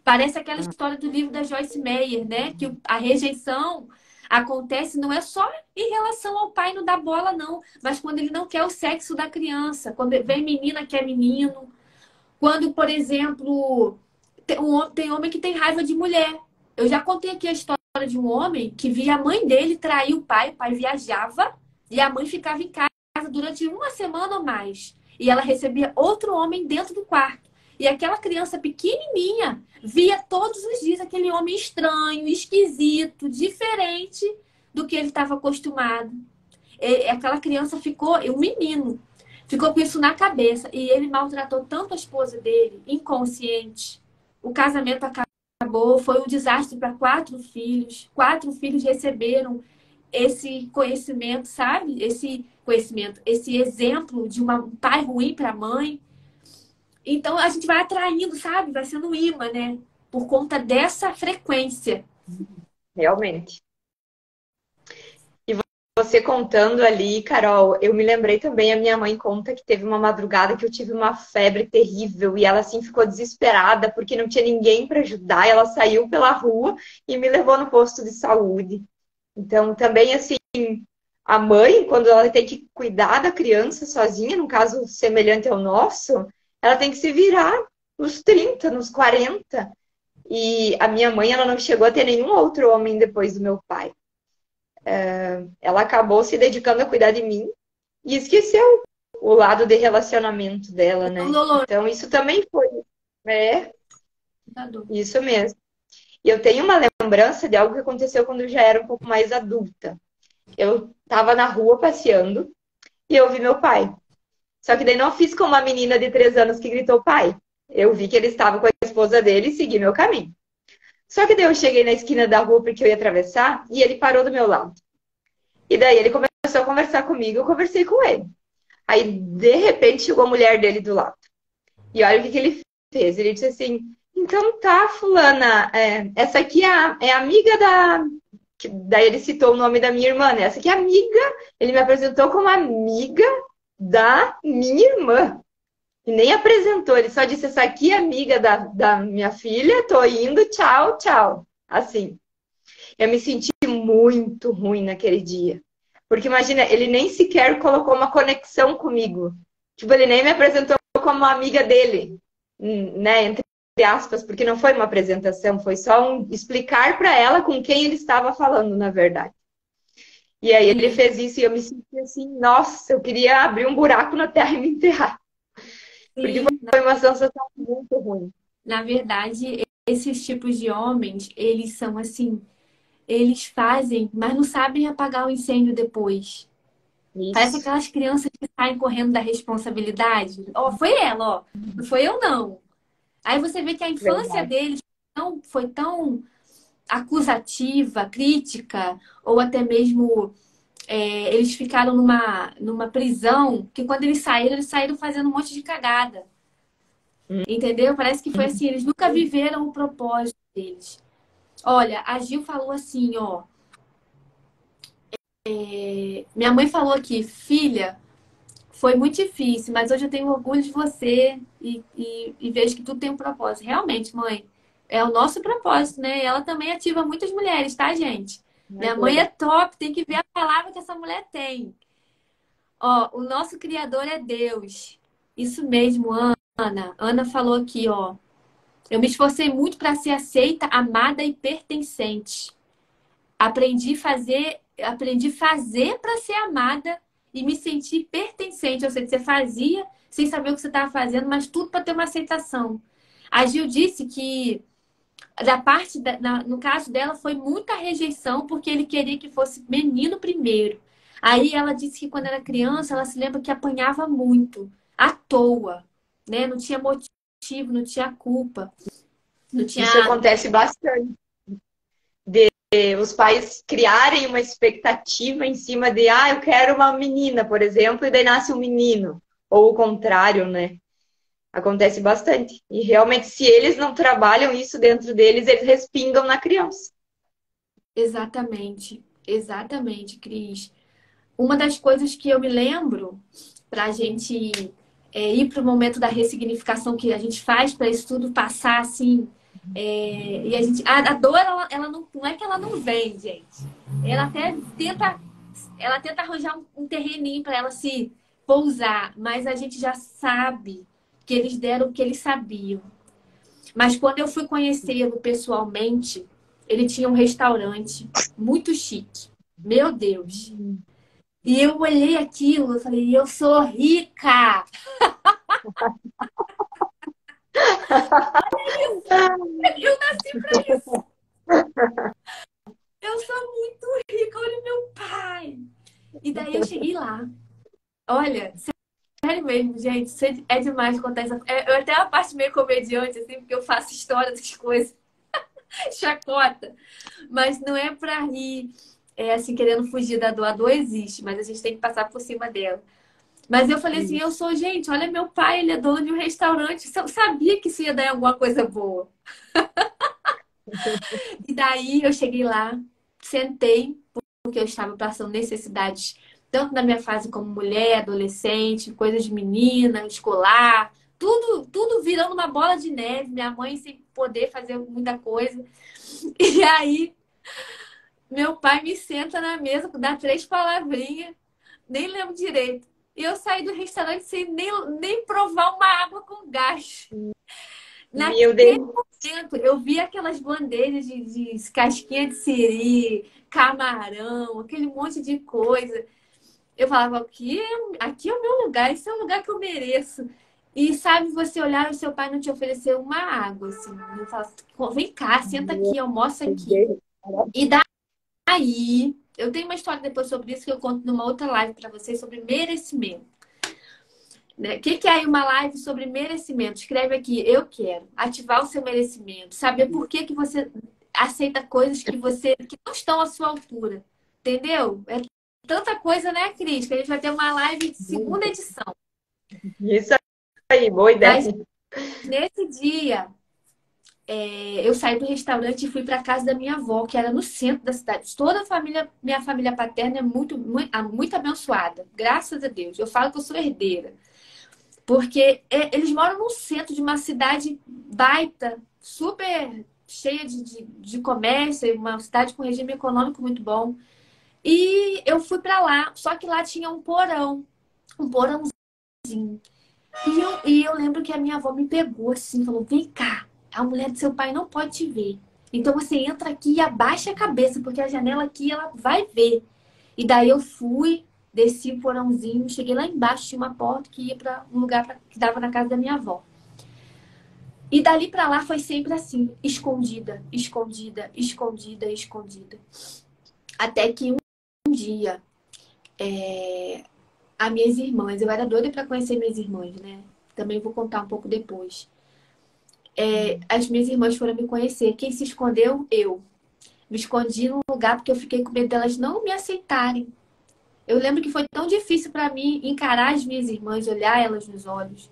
Parece aquela história do livro da Joyce Meyer, né? Que a rejeição acontece não é só em relação ao pai não dar bola, não, mas quando ele não quer o sexo da criança, quando vem menina que é menino, quando, por exemplo, tem homem que tem raiva de mulher. Eu já contei aqui a história de um homem que via a mãe dele trair o pai viajava e a mãe ficava em casa durante uma semana ou mais. E ela recebia outro homem dentro do quarto. E aquela criança pequenininha via todos os dias aquele homem estranho, esquisito, diferente do que ele estava acostumado. E aquela criança ficou, um menino, ficou com isso na cabeça. E ele maltratou tanto a esposa dele, inconsciente. O casamento acabou, foi um desastre para 4 filhos. 4 filhos receberam esse conhecimento, sabe? Esse conhecimento, esse exemplo de um pai ruim para a mãe. Então a gente vai atraindo, sabe? Vai sendo um imã, né? Por conta dessa frequência. Realmente. E você contando ali, Carol, eu me lembrei também, a minha mãe conta que teve uma madrugada que eu tive uma febre terrível e ela assim ficou desesperada porque não tinha ninguém para ajudar. Ela saiu pela rua e me levou no posto de saúde. Então, também assim, a mãe, quando ela tem que cuidar da criança sozinha, num caso semelhante ao nosso, ela tem que se virar nos 30, nos 40. E a minha mãe, ela não chegou a ter nenhum outro homem depois do meu pai. Ela acabou se dedicando a cuidar de mim e esqueceu o lado de relacionamento dela, né? Então, isso também foi. É, isso mesmo. E eu tenho uma lembrança de algo que aconteceu quando eu já era um pouco mais adulta. Eu estava na rua passeando e eu vi meu pai. Só que daí não fiz como uma menina de 3 anos que gritou pai. Eu vi que ele estava com a esposa dele e segui meu caminho. Só que daí eu cheguei na esquina da rua porque eu ia atravessar e ele parou do meu lado. E daí ele começou a conversar comigo, eu conversei com ele. Aí, de repente, chegou a mulher dele do lado. E olha o que ele fez. Ele disse assim, então tá, fulana, essa aqui é amiga da... Daí ele citou o nome da minha irmã, né? Essa aqui é amiga, ele me apresentou como amiga da minha irmã. E nem apresentou, ele só disse, essa aqui é amiga da minha filha, tô indo, tchau, tchau. Assim. Eu me senti muito ruim naquele dia. Porque imagina, ele nem sequer colocou uma conexão comigo. Tipo, ele nem me apresentou como amiga dele, né? Entre aspas, porque não foi uma apresentação, foi só explicar para ela com quem ele estava falando, na verdade. E aí ele fez isso e eu me senti assim, nossa, eu queria abrir um buraco na terra e me enterrar. Porque foi uma sensação muito ruim. Na verdade, esses tipos de homens, eles são assim, eles fazem, mas não sabem apagar o incêndio depois. Isso. Parece aquelas crianças que saem correndo da responsabilidade. Ó, foi ela, ó. Não foi eu, não. Aí você vê que a infância deles foi tão acusativa, crítica, ou até mesmo eles ficaram numa prisão, que quando eles saíram fazendo um monte de cagada. Entendeu? Parece que foi assim, eles nunca viveram o propósito deles. Olha, a Gil falou assim, ó. Minha mãe falou aqui, filha, foi muito difícil, mas hoje eu tenho orgulho de você e vejo que tudo tem um propósito. Realmente, mãe, é o nosso propósito, né? E ela também ativa muitas mulheres, tá, gente? Minha mãe é top, tem que ver a palavra que essa mulher tem. Ó, o nosso Criador é Deus. Isso mesmo, Ana. Ana falou aqui, ó. Eu me esforcei muito para ser aceita, amada e pertencente. Aprendi a fazer para ser amada e me sentir pertencente. Ou seja, você fazia sem saber o que você estava fazendo, mas tudo para ter uma aceitação. A Gil disse que no caso dela foi muita rejeição porque ele queria que fosse menino primeiro. Aí ela disse que quando era criança, ela se lembra que apanhava muito, à toa, né? Não tinha motivo, não tinha culpa. Não tinha... Isso acontece bastante. Os pais criarem uma expectativa em cima de, eu quero uma menina, por exemplo, e daí nasce um menino. Ou o contrário, né? Acontece bastante. E realmente, se eles não trabalham isso dentro deles, eles respingam na criança. Exatamente, exatamente, Cris. Uma das coisas que eu me lembro para a gente ir para o momento da ressignificação que a gente faz para isso tudo passar assim. E a gente, a dor, ela não é que ela não vem, gente. Ela até tenta arranjar um terreninho para ela se pousar, mas a gente já sabe que eles deram o que eles sabiam. Mas quando eu fui conhecê-lo pessoalmente, ele tinha um restaurante muito chique. Meu Deus. E eu olhei aquilo e falei, eu sou rica! Eu nasci pra isso! Eu sou muito rica, olha o meu pai! E daí eu cheguei lá. Olha, sério mesmo, gente, isso é demais contar essa. Eu até a parte meio comediante, assim, porque eu faço história das coisas, chacota. Mas não é pra rir, assim, querendo fugir da dor. A dor existe, mas a gente tem que passar por cima dela. Mas eu falei assim, gente, olha meu pai, ele é dono de um restaurante. Eu sabia que isso ia dar alguma coisa boa. E daí eu cheguei lá, sentei, porque eu estava passando necessidades, tanto na minha fase como mulher, adolescente, coisas de menina, escolar, tudo virando uma bola de neve, minha mãe sem poder fazer muita coisa. E aí, meu pai me senta na mesa, dá 3 palavrinhas, nem lembro direito. E eu saí do restaurante sem nem provar uma água com gás. Meu Naquele Deus. momento, eu vi aquelas bandejas de casquinha de siri, camarão, aquele monte de coisa. Eu falava, aqui é o meu lugar, esse é o lugar que eu mereço. E sabe, você olhar e o seu pai não te ofereceu uma água, assim. Ele fala, vem cá, senta aqui, almoça aqui. E daí, eu tenho uma história depois sobre isso que eu conto numa outra live para vocês sobre merecimento. Né? O que é aí uma live sobre merecimento? Escreve aqui, eu quero ativar o seu merecimento, saber por que você aceita coisas que não estão à sua altura. Entendeu? É tanta coisa, né, Cris? Que a gente vai ter uma live de segunda edição. Isso aí, boa ideia. Mas nesse dia, eu saí do restaurante e fui para casa da minha avó, que era no centro da cidade. Toda a família, minha família paterna é muito abençoada. Graças a Deus. Eu falo que eu sou herdeira. Porque eles moram no centro de uma cidade baita, super cheia de comércio, uma cidade com regime econômico muito bom. E eu fui para lá, só que lá tinha um porãozinho. E eu lembro que a minha avó me pegou assim, falou: vem cá, a mulher do seu pai não pode te ver. Então você entra aqui e abaixa a cabeça, porque a janela aqui ela vai ver. E daí eu fui, desci o porãozinho, cheguei lá embaixo, tinha uma porta que ia para um lugar que dava na casa da minha avó. E dali para lá foi sempre assim, escondida, escondida, escondida, escondida. Até que um dia, as minhas irmãs, eu era doida para conhecer minhas irmãs, né? Também vou contar um pouco depois. As minhas irmãs foram me conhecer. Quem se escondeu? Eu. Me escondi num lugar porque eu fiquei com medo delas não me aceitarem. Eu lembro que foi tão difícil para mim encarar as minhas irmãs, olhar elas nos olhos,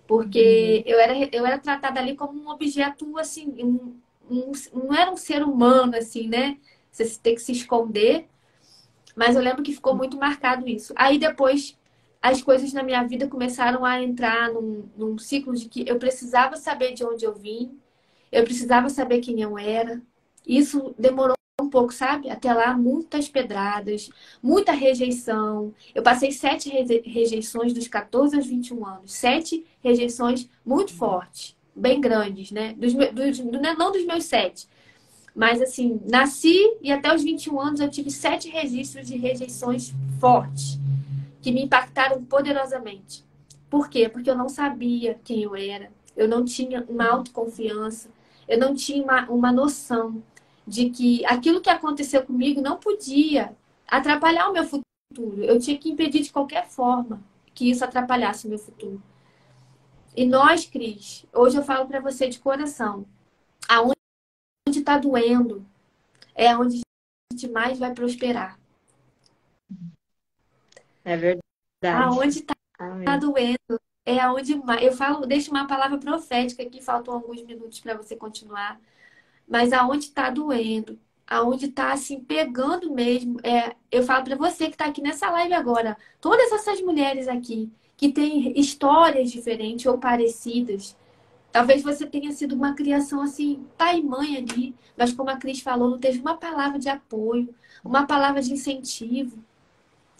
porque eu era tratada ali como um objeto, assim, não era um ser humano, assim, né? Você tem que se esconder, mas eu lembro que ficou muito marcado isso. Aí depois as coisas na minha vida começaram a entrar num ciclo de que eu precisava saber de onde eu vim, eu precisava saber quem eu era. Isso demorou um pouco, sabe? Até lá, muitas pedradas, muita rejeição. Eu passei 7 rejeições dos 14 aos 21 anos. 7 rejeições muito fortes, bem grandes, né? Não dos meus 7. Mas, assim, nasci e até os 21 anos eu tive 7 registros de rejeições fortes, que me impactaram poderosamente. Por quê? Porque eu não sabia quem eu era. Eu não tinha uma autoconfiança. Eu não tinha uma noção de que aquilo que aconteceu comigo não podia atrapalhar o meu futuro. Eu tinha que impedir de qualquer forma que isso atrapalhasse o meu futuro. E nós, Cris, hoje eu falo para você de coração, aonde está doendo é onde a gente mais vai prosperar. É verdade. Aonde está Amém. doendo é aonde mais. Eu falo, deixo uma palavra profética aqui, faltam alguns minutos para você continuar. Mas aonde está doendo, aonde está assim pegando mesmo, eu falo para você que está aqui nessa live agora, todas essas mulheres aqui que têm histórias diferentes ou parecidas. Talvez você tenha sido uma criação assim, pai e mãe ali, mas como a Cris falou, não teve uma palavra de apoio, uma palavra de incentivo.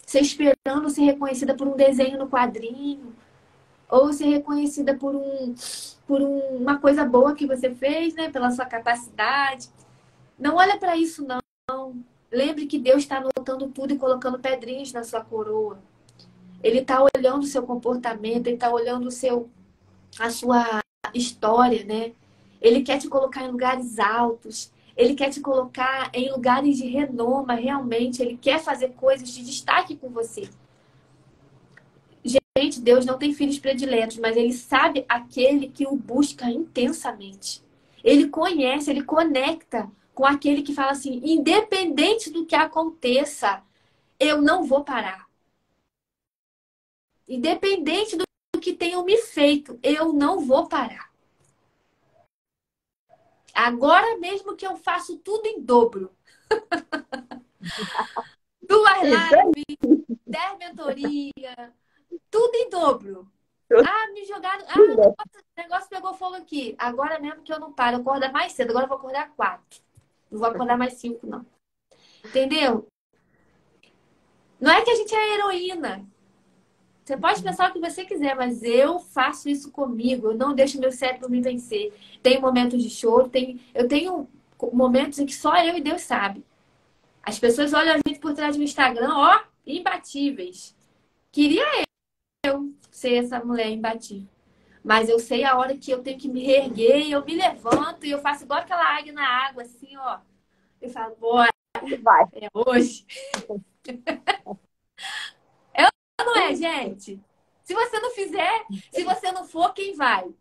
Você esperando ser reconhecida por um desenho no quadrinho, ou ser reconhecida uma coisa boa que você fez, né? Pela sua capacidade. Não olha para isso, não. Lembre que Deus está anotando tudo e colocando pedrinhas na sua coroa. Ele está olhando o seu comportamento, ele está olhando a sua história, né? Ele quer te colocar em lugares altos. Ele quer te colocar em lugares de renoma, realmente. Ele quer fazer coisas de destaque com você. Gente, Deus não tem filhos prediletos, mas ele sabe aquele que o busca intensamente. Ele conhece, ele conecta com aquele que fala assim: independente do que aconteça, eu não vou parar. Independente do que tenham me feito, eu não vou parar. Agora mesmo que eu faço tudo em dobro. 2 Isso aí. lives, 10 mentoria, tudo em dobro. Ah, me jogaram. Ah, o negócio pegou fogo aqui. Agora mesmo que eu não paro, eu acordo mais cedo. Agora eu vou acordar 4. Não vou acordar mais 5, não. Entendeu? Não é que a gente é heroína. Você pode pensar o que você quiser, mas eu faço isso comigo. Eu não deixo meu cérebro me vencer. Tem momentos de choro, eu tenho momentos em que só eu e Deus sabe. As pessoas olham a gente por trás do Instagram, ó, imbatíveis. Queria eu ser essa mulher imbatível. Mas eu sei a hora que eu tenho que me reerguer e eu me levanto e eu faço igual aquela águia na água, assim, ó. Eu falo, bora, Vai. é hoje. É ou não é, gente? Se você não fizer, se você não for, quem vai?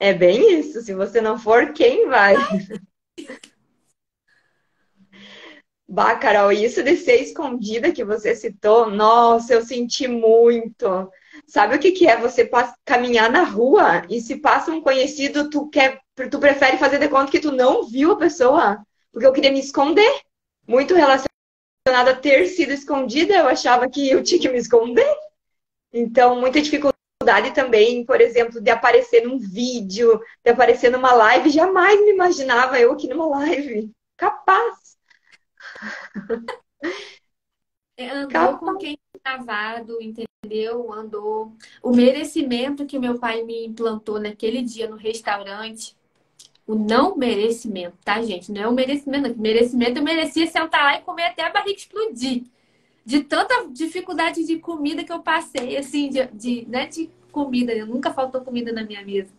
É bem isso. Se você não for, quem vai? Bah, Carol, isso de ser escondida que você citou, nossa, eu senti muito. Sabe o que que é você caminhar na rua e se passa um conhecido, tu prefere fazer de conta que tu não viu a pessoa? Porque eu queria me esconder. Muito relacionado a ter sido escondida, eu achava que eu tinha que me esconder. Então, muita dificuldade também, por exemplo, de aparecer num vídeo, de aparecer numa live. Jamais me imaginava eu aqui numa live. Capaz. Andou com Capaz. quem cavado, entendeu? Andou. O merecimento que meu pai me implantou naquele dia no restaurante, o não merecimento, tá, gente? Não é o merecimento, não. O merecimento eu merecia sentar lá e comer até a barriga explodir. De tanta dificuldade de comida que eu passei, assim, né, de comida. Nunca faltou comida na minha mesa.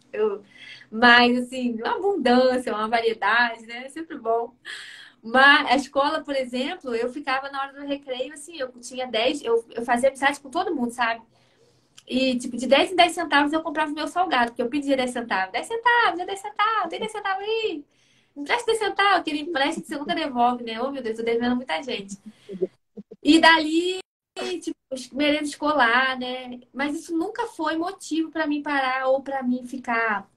Mas, assim, uma abundância, uma variedade, né? É sempre bom. Mas a escola, por exemplo, eu ficava na hora do recreio, assim, eu tinha 10, eu fazia amizade com todo mundo, sabe? E, tipo, de 10 em 10 centavos eu comprava o meu salgado, porque eu pedia 10 centavos. 10 centavos, é 10 centavos, tem 10 centavos aí. Me empresta 10 centavos, aquele empréstimo que você nunca devolve, né? Oh, meu Deus, eu tô devendo a muita gente. E dali, tipo, merenda escolar, né? Mas isso nunca foi motivo pra mim parar ou pra mim ficar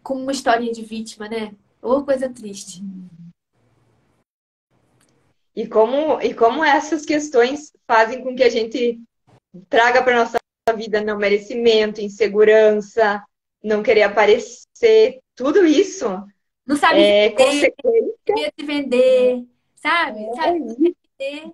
com uma historinha de vítima, né? Ou coisa triste. E como essas questões fazem com que a gente traga para nossa vida não merecimento, insegurança, não querer aparecer, tudo isso Não sabe é vender, consequência. medo de vender, sabe? Sabe vender.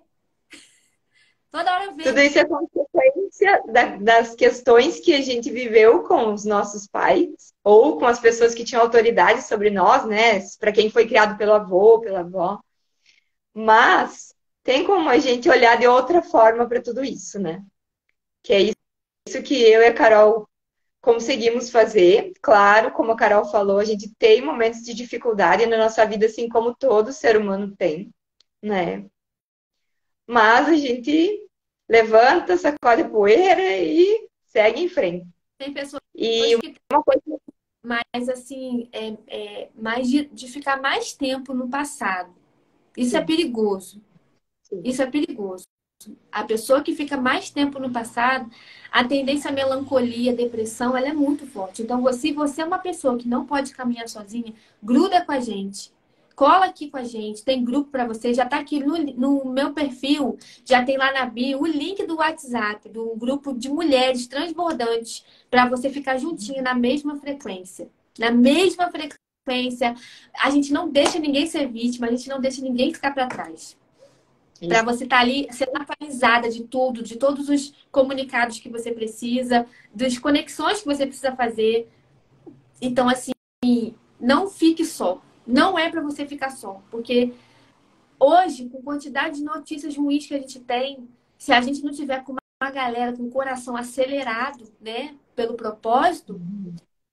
Toda hora eu Tudo vendo. isso é consequência das questões que a gente viveu com os nossos pais ou com as pessoas que tinham autoridade sobre nós, né? Para quem foi criado pelo avô, pela avó. Mas tem como a gente olhar de outra forma para tudo isso, né? Que é isso que eu e a Carol conseguimos fazer. Claro, como a Carol falou, a gente tem momentos de dificuldade na nossa vida, assim como todo ser humano tem, né? Mas a gente levanta, sacode a poeira e segue em frente. Tem pessoas E que uma coisa, mais assim, mais de ficar mais tempo no passado. Isso é sim, perigoso. sim. Isso é perigoso. A pessoa que fica mais tempo no passado, a tendência à melancolia, depressão, ela é muito forte. Então, se você é uma pessoa que não pode caminhar sozinha, gruda com a gente. Cola aqui com a gente, tem grupo para você, já tá aqui no meu perfil, já tem lá na bio o link do WhatsApp, do grupo de mulheres transbordantes, para você ficar juntinho na mesma frequência. Na mesma frequência. A gente não deixa ninguém ser vítima, a gente não deixa ninguém ficar para trás. Para você estar ali sendo atualizada de tudo, de todos os comunicados que você precisa, das conexões que você precisa fazer. Então, assim, não fique só. Não é para você ficar só. Porque hoje, com a quantidade de notícias ruins que a gente tem, se a gente não tiver com uma galera com o coração acelerado, né, pelo propósito,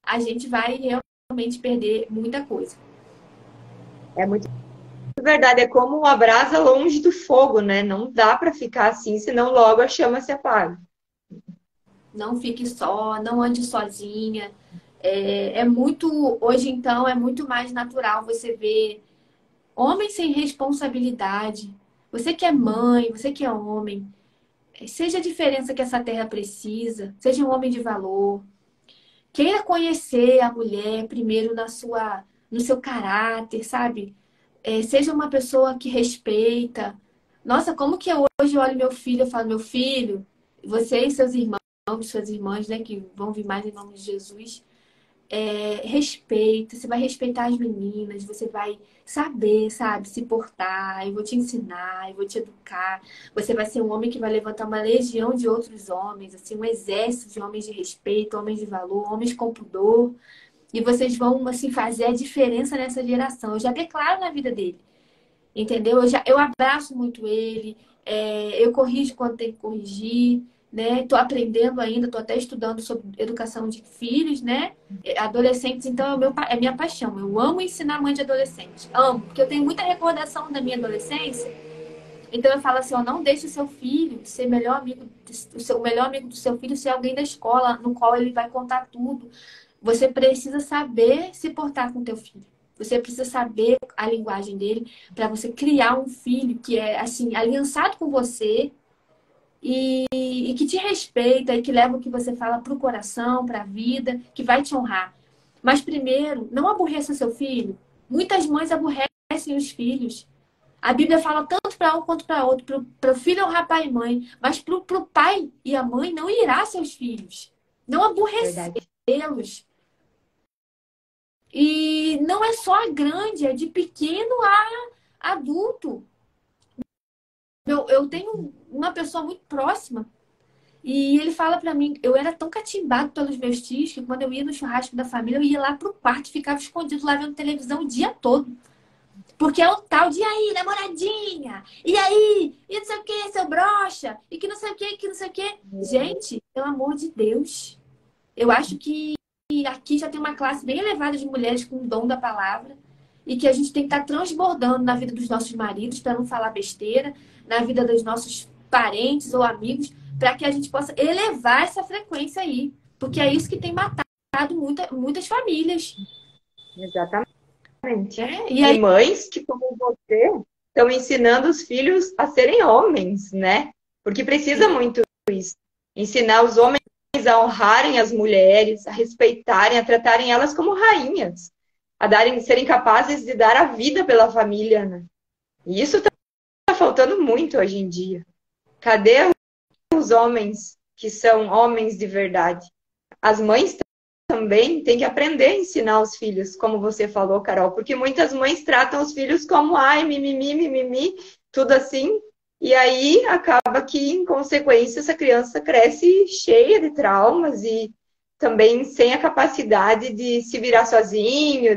a gente vai realmente perder muita coisa. É muito verdade. É como uma brasa longe do fogo, né? Não dá para ficar assim, senão logo a chama se apaga. Não fique só, não ande sozinha. Hoje então, é muito mais natural você ver homens sem responsabilidade. Você que é mãe, você que é homem, seja a diferença que essa terra precisa, seja um homem de valor. Queira conhecer a mulher primeiro no seu caráter, sabe? Seja uma pessoa que respeita. Nossa, como que eu hoje olho meu filho, eu falo, meu filho, você e seus irmãos, suas irmãs, né, que vão vir mais em nome de Jesus, respeita, você vai respeitar as meninas, você vai saber, sabe, se portar, eu vou te ensinar, eu vou te educar. Você vai ser um homem que vai levantar uma legião de outros homens, assim, um exército de homens de respeito, homens de valor, homens com pudor. E vocês vão, assim, fazer a diferença nessa geração. Eu já declaro na vida dele, entendeu? Eu abraço muito ele, eu corrijo quando tem que corrigir, né? Tô aprendendo ainda, tô até estudando sobre educação de filhos, né? Adolescentes, então, é minha paixão. Eu amo ensinar mãe de adolescente. Amo, porque eu tenho muita recordação da minha adolescência. Então eu falo assim, ó, não deixe o seu filho ser melhor amigo, o melhor amigo do seu filho ser alguém da escola, no qual ele vai contar tudo. Você precisa saber se portar com teu filho. Você precisa saber a linguagem dele para você criar um filho que é assim aliançado com você e que te respeita e que leva o que você fala para o coração, para a vida, que vai te honrar. Mas primeiro, não aborreça seu filho. Muitas mães aborrecem os filhos. A Bíblia fala tanto para um quanto para outro, para o filho honrar pai e mãe, mas para o pai e a mãe não irá seus filhos. Não aborrecê-los. E não é só a grande, é de pequeno a adulto. Eu tenho uma pessoa muito próxima e ele fala pra mim, eu era tão catimbado pelos meus tios que quando eu ia no churrasco da família, eu ia lá pro quarto e ficava escondido lá vendo televisão o dia todo. Porque é o tal de, e aí, namoradinha? E aí? E não sei o que, seu broxa? E que não sei o que, que não sei o que. Gente, pelo amor de Deus. Eu acho que aqui já tem uma classe bem elevada de mulheres com o dom da palavra e que a gente tem que estar transbordando na vida dos nossos maridos, para não falar besteira, na vida dos nossos parentes ou amigos, para que a gente possa elevar essa frequência aí. Porque é isso que tem matado muitas famílias. Exatamente. E aí, mães que, como você, estão ensinando os filhos a serem homens, né? Porque precisa muito isso. Ensinar os homens a honrarem as mulheres, a respeitarem, a tratarem elas como rainhas, serem capazes de dar a vida pela família, né? E isso está faltando muito hoje em dia. Cadê os homens que são homens de verdade? As mães também têm que aprender a ensinar os filhos, como você falou, Carol, porque muitas mães tratam os filhos como ai, mimimi, mimimi, tudo assim. E aí acaba que, em consequência, essa criança cresce cheia de traumas e também sem a capacidade de se virar sozinho,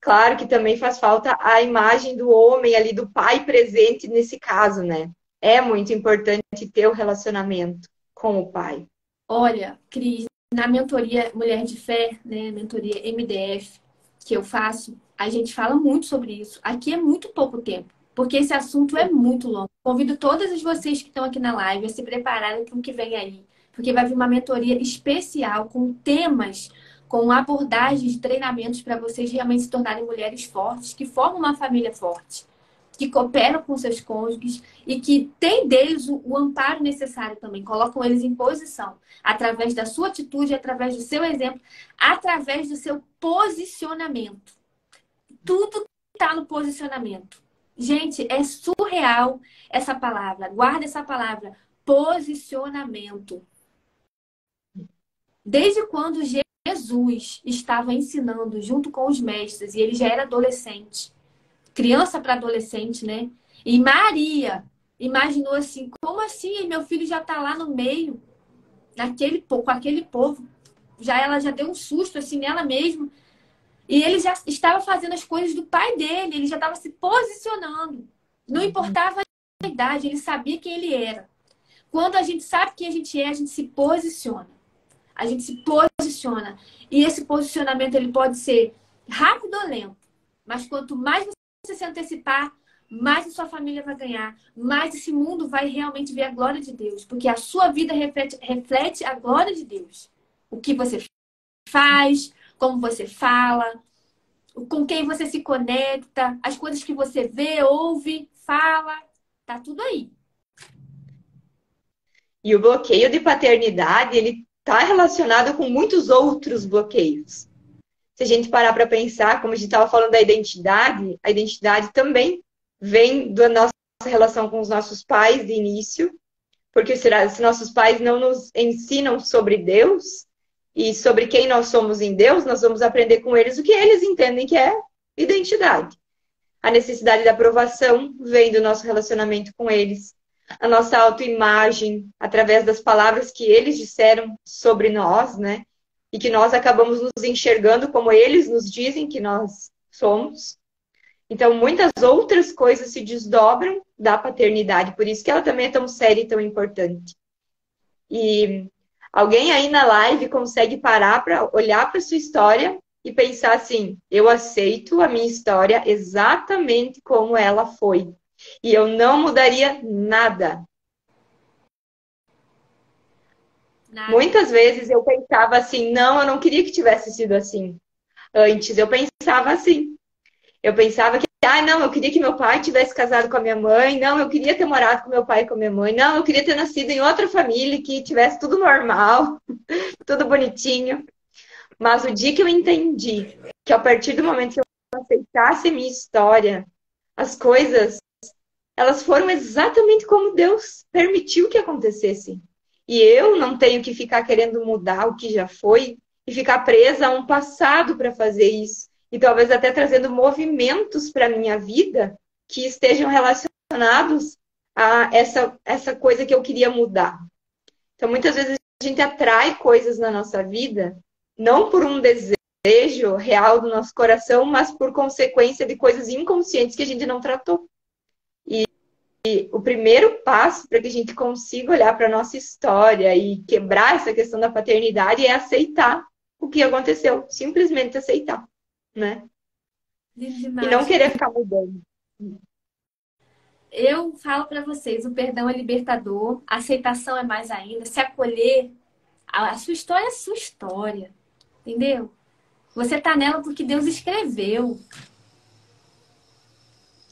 Claro que também faz falta a imagem do homem ali, do pai presente nesse caso, né? É muito importante ter o relacionamento com o pai. Olha, Cris, na mentoria Mulher de Fé, né, mentoria MDF, que eu faço, a gente fala muito sobre isso. Aqui é muito pouco tempo. Porque esse assunto é muito longo. Convido todas vocês que estão aqui na live a se prepararem para o que vem aí. Porque vai vir uma mentoria especial com temas, com abordagens de treinamentos para vocês realmente se tornarem mulheres fortes, que formam uma família forte. que cooperam com seus cônjuges e que têm deles o amparo necessário também, colocam eles em posição, através da sua atitude, através do seu exemplo, através do seu posicionamento. Tudo está no posicionamento. Gente, é surreal essa palavra. Guarda essa palavra, posicionamento. Desde quando Jesus estava ensinando junto com os mestres, e ele já era adolescente, criança para adolescente, né? E Maria imaginou assim, como assim? Meu filho já está lá no meio, com aquele povo. Ela já deu um susto assim nela mesma. E ele já estava fazendo as coisas do pai dele, ele já estava se posicionando. Não importava a idade, ele sabia quem ele era. Quando a gente sabe quem a gente é, a gente se posiciona. A gente se posiciona. E esse posicionamento ele pode ser rápido ou lento. Mas quanto mais você se antecipar, mais a sua família vai ganhar. Mais esse mundo vai realmente ver a glória de Deus. Porque a sua vida reflete a glória de Deus. O que você faz, como você fala, com quem você se conecta, as coisas que você vê, ouve, fala. Tá tudo aí. E o bloqueio de paternidade, ele está relacionado com muitos outros bloqueios. Se a gente parar para pensar, como a gente estava falando da identidade, a identidade também vem da nossa relação com os nossos pais de início, porque se nossos pais não nos ensinam sobre Deus e sobre quem nós somos em Deus, nós vamos aprender com eles o que eles entendem que é identidade. A necessidade da aprovação vem do nosso relacionamento com eles. A nossa autoimagem, através das palavras que eles disseram sobre nós, né? E que nós acabamos nos enxergando como eles nos dizem que nós somos. Então, muitas outras coisas se desdobram da paternidade. Por isso que ela também é tão séria e tão importante. E alguém aí na live consegue parar para olhar para a sua história e pensar assim, eu aceito a minha história exatamente como ela foi. E eu não mudaria nada. Muitas vezes eu pensava assim, não, eu não queria que tivesse sido assim. Antes eu pensava assim. Eu pensava que, não, eu queria que meu pai tivesse casado com a minha mãe. Não, eu queria ter morado com meu pai e com a minha mãe. Não, eu queria ter nascido em outra família que tivesse tudo normal, tudo bonitinho. Mas o dia que eu entendi que a partir do momento que eu aceitasse a minha história, as coisas, elas foram exatamente como Deus permitiu que acontecessem. E eu não tenho que ficar querendo mudar o que já foi e ficar presa a um passado para fazer isso. E talvez até trazendo movimentos para a minha vida que estejam relacionados a essa coisa que eu queria mudar. Então, muitas vezes a gente atrai coisas na nossa vida, não por um desejo real do nosso coração, mas por consequência de coisas inconscientes que a gente não tratou. E o primeiro passo para que a gente consiga olhar para a nossa história e quebrar essa questão da paternidade é aceitar o que aconteceu. Simplesmente aceitar, né? E não querer ficar mudando. Eu falo para vocês, o perdão é libertador, a aceitação é mais ainda, se acolher, a sua história é a sua história, entendeu? Você tá nela porque Deus escreveu.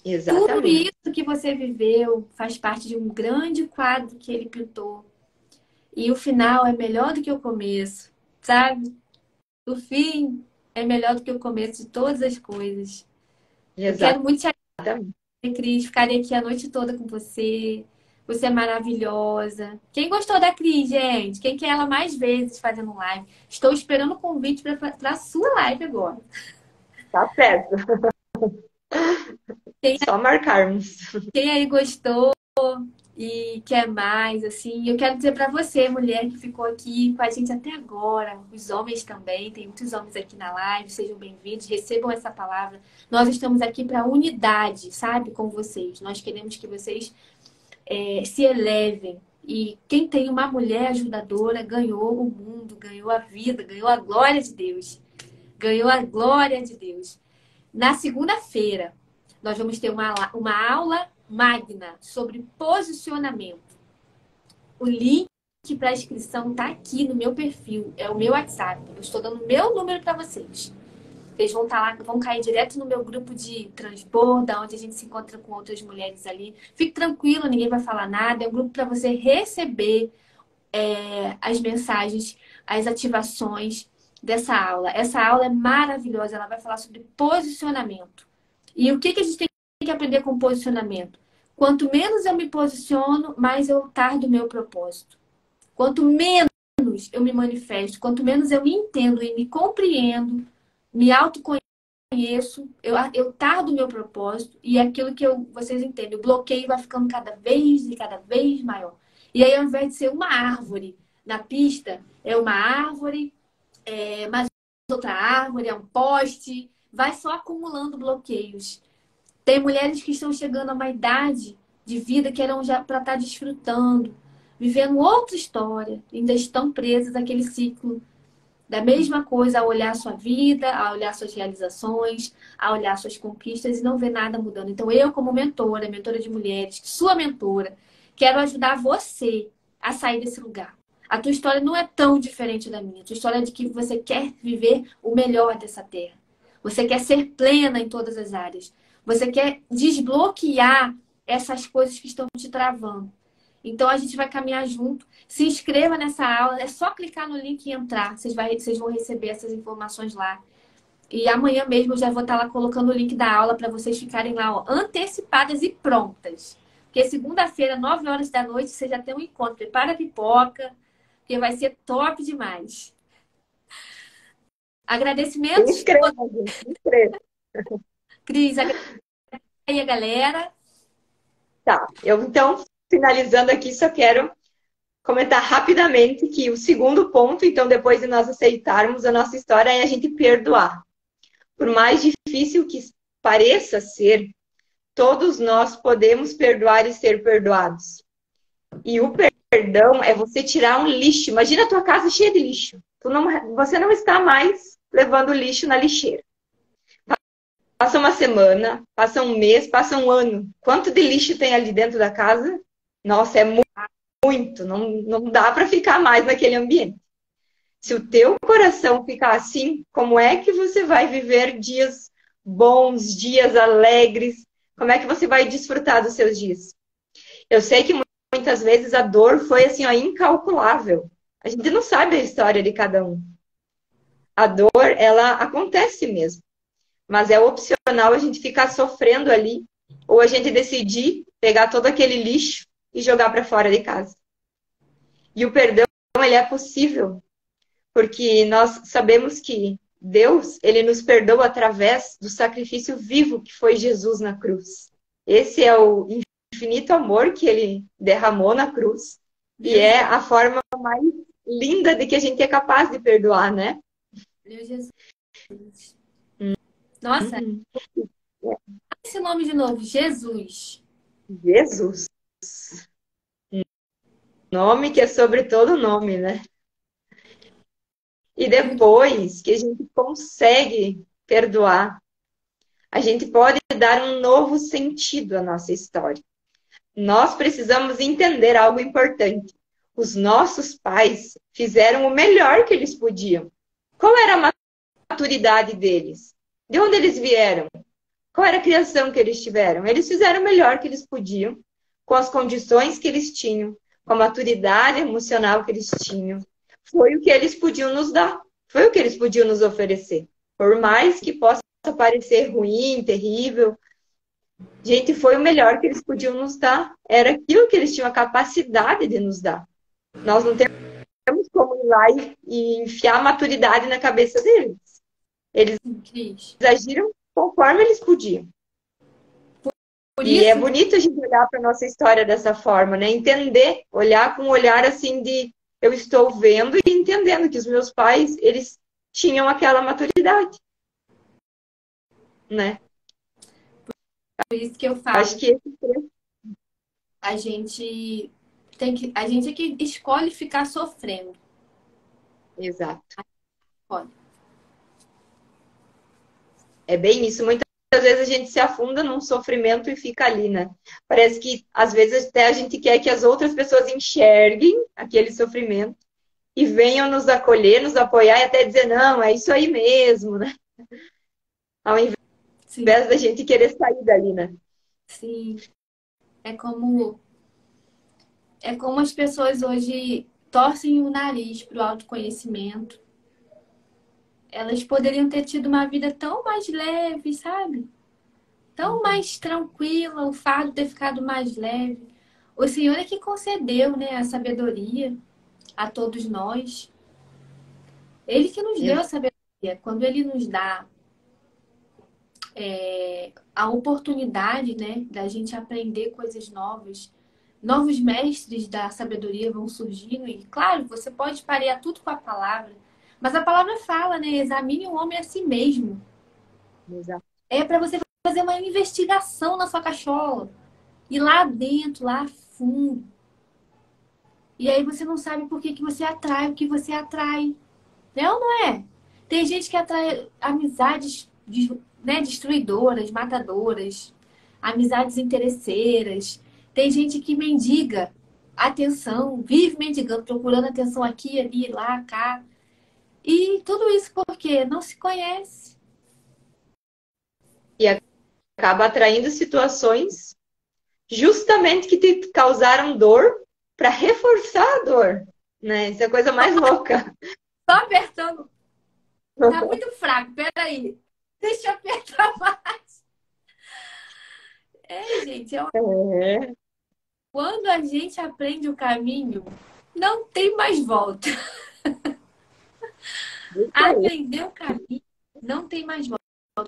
Exatamente. Tudo isso que você viveu faz parte de um grande quadro que ele pintou. E o final é melhor do que o começo, sabe? O fim é melhor do que o começo de todas as coisas. Exatamente. Eu quero muito te agradecer, Cris. Ficaria aqui a noite toda com você. Você é maravilhosa. Quem gostou da Cris, gente? Quem quer ela mais vezes fazendo live? Estou esperando o convite para a sua live agora. Tá certo. Só marcarmos. Quem aí gostou e quer mais, assim, eu quero dizer para você, mulher que ficou aqui com a gente até agora, os homens também, tem muitos homens aqui na live, sejam bem-vindos, recebam essa palavra. Nós estamos aqui para unidade, sabe, com vocês. Nós queremos que vocês se elevem. E quem tem uma mulher ajudadora ganhou o mundo, ganhou a vida, ganhou a glória de Deus. Ganhou a glória de Deus. Na segunda-feira, nós vamos ter uma aula magna sobre posicionamento. O link para a inscrição está aqui no meu perfil. É o meu WhatsApp. Eu estou dando o meu número para vocês. Eles vão estar lá, vão cair direto no meu grupo de transborda, onde a gente se encontra com outras mulheres ali. Fique tranquilo, ninguém vai falar nada. É um grupo para você receber as mensagens, as ativações dessa aula. Essa aula é maravilhosa, ela vai falar sobre posicionamento. E o que a gente tem que aprender com posicionamento? Quanto menos eu me posiciono, mais eu tardo o meu propósito. Quanto menos eu me manifesto, quanto menos eu me entendo e me compreendo, me autoconheço, eu tardo o meu propósito e aquilo que vocês entendem, o bloqueio vai ficando cada vez e cada vez maior. E aí, ao invés de ser uma árvore na pista, é uma árvore, mais outra árvore, é um poste, vai só acumulando bloqueios. Tem mulheres que estão chegando a uma idade de vida que eram já para estar desfrutando, vivendo outra história, ainda estão presas àquele ciclo da mesma coisa, a olhar a sua vida, a olhar suas realizações, a olhar suas conquistas e não ver nada mudando. Então, eu, como mentora de mulheres, sua mentora, quero ajudar você a sair desse lugar. A tua história não é tão diferente da minha. A tua história é de que você quer viver o melhor dessa terra. Você quer ser plena em todas as áreas. Você quer desbloquear essas coisas que estão te travando. Então, a gente vai caminhar junto. Se inscreva nessa aula. É só clicar no link e entrar. Vocês vão receber essas informações lá. E amanhã mesmo eu já vou estar lá colocando o link da aula para vocês ficarem lá, ó, antecipadas e prontas. Porque segunda-feira, 9 horas da noite, você já tem um encontro. Prepara a pipoca, porque vai ser top demais. Agradecimentos. Se inscreva, gente. Se inscreva. Cris, agradecendo aí a galera. Tá. Eu, então, finalizando aqui, só quero comentar rapidamente que o segundo ponto, então, depois de nós aceitarmos a nossa história, é a gente perdoar. Por mais difícil que pareça ser, todos nós podemos perdoar e ser perdoados. E o perdão é você tirar um lixo. Imagina a tua casa cheia de lixo. Você não está mais levando lixo na lixeira. Passa uma semana, passa um mês, passa um ano. Quanto de lixo tem ali dentro da casa? Nossa, é muito. Não dá para ficar mais naquele ambiente. Se o teu coração ficar assim, como é que você vai viver dias bons, dias alegres? Como é que você vai desfrutar dos seus dias? Eu sei que muitas vezes a dor foi assim, ó, incalculável. A gente não sabe a história de cada um. A dor, ela acontece mesmo. Mas é opcional a gente ficar sofrendo ali, ou a gente decidir pegar todo aquele lixo e jogar para fora de casa. E o perdão, ele é possível, porque nós sabemos que Deus, ele nos perdoa através do sacrifício vivo que foi Jesus na cruz. Esse é o infinito amor que ele derramou na cruz. E é a forma mais linda de que a gente é capaz de perdoar, né? Meu Jesus. Nossa, esse nome de novo, Jesus. Jesus. Nome que é sobre todo nome, né? E depois que a gente consegue perdoar, a gente pode dar um novo sentido à nossa história. Nós precisamos entender algo importante. Os nossos pais fizeram o melhor que eles podiam. Qual era a maturidade deles? De onde eles vieram? Qual era a criação que eles tiveram? Eles fizeram o melhor que eles podiam, com as condições que eles tinham, com a maturidade emocional que eles tinham. Foi o que eles podiam nos dar. Foi o que eles podiam nos oferecer. Por mais que possa parecer ruim, terrível, gente, foi o melhor que eles podiam nos dar. Era aquilo que eles tinham a capacidade de nos dar. Nós não temos como ir lá e enfiar a maturidade na cabeça deles. Eles agiram conforme eles podiam. E é bonito a gente olhar para a nossa história dessa forma, né? Entender, olhar com um olhar assim de eu estou vendo e entendendo que os meus pais, eles tinham aquela maturidade, né? Por isso que eu falo. Acho que a gente é que escolhe ficar sofrendo. Exato. Olha. É bem isso. Muitas vezes a gente se afunda num sofrimento e fica ali, né? Parece que, às vezes, até a gente quer que as outras pessoas enxerguem aquele sofrimento e venham nos acolher, nos apoiar e até dizer, não, é isso aí mesmo, né? ao invés Sim, da gente querer sair dali, né? sim. É como, é como as pessoas hoje torcem o nariz para o autoconhecimento. Elas poderiam ter tido uma vida tão mais leve, sabe? Tão mais tranquila, o fardo ter ficado mais leve. O Senhor é que concedeu, né, a sabedoria a todos nós. Ele que nos deu a sabedoria. Quando Ele nos dá a oportunidade, né, da gente aprender coisas novas, novos mestres da sabedoria vão surgindo. E, claro, você pode parear tudo com a palavra, mas a palavra fala, né? Examine o homem a si mesmo. Exato. É para você fazer uma investigação na sua cachola. E lá dentro, lá fundo. E aí você não sabe por que você atrai o que você atrai. Né ou não é? Tem gente que atrai amizades, né, destruidoras, matadoras, amizades interesseiras. Tem gente que mendiga atenção, vive mendigando, procurando atenção aqui, ali, lá, cá. E tudo isso porque não se conhece. E acaba atraindo situações justamente que te causaram dor para reforçar a dor, né? Isso é a coisa mais louca. Só apertando. Tá muito fraco, peraí. Deixa eu apertar mais. É, gente, É. quando a gente aprende o caminho, não tem mais volta. Isso aí. Aprender o caminho, não tem mais volta.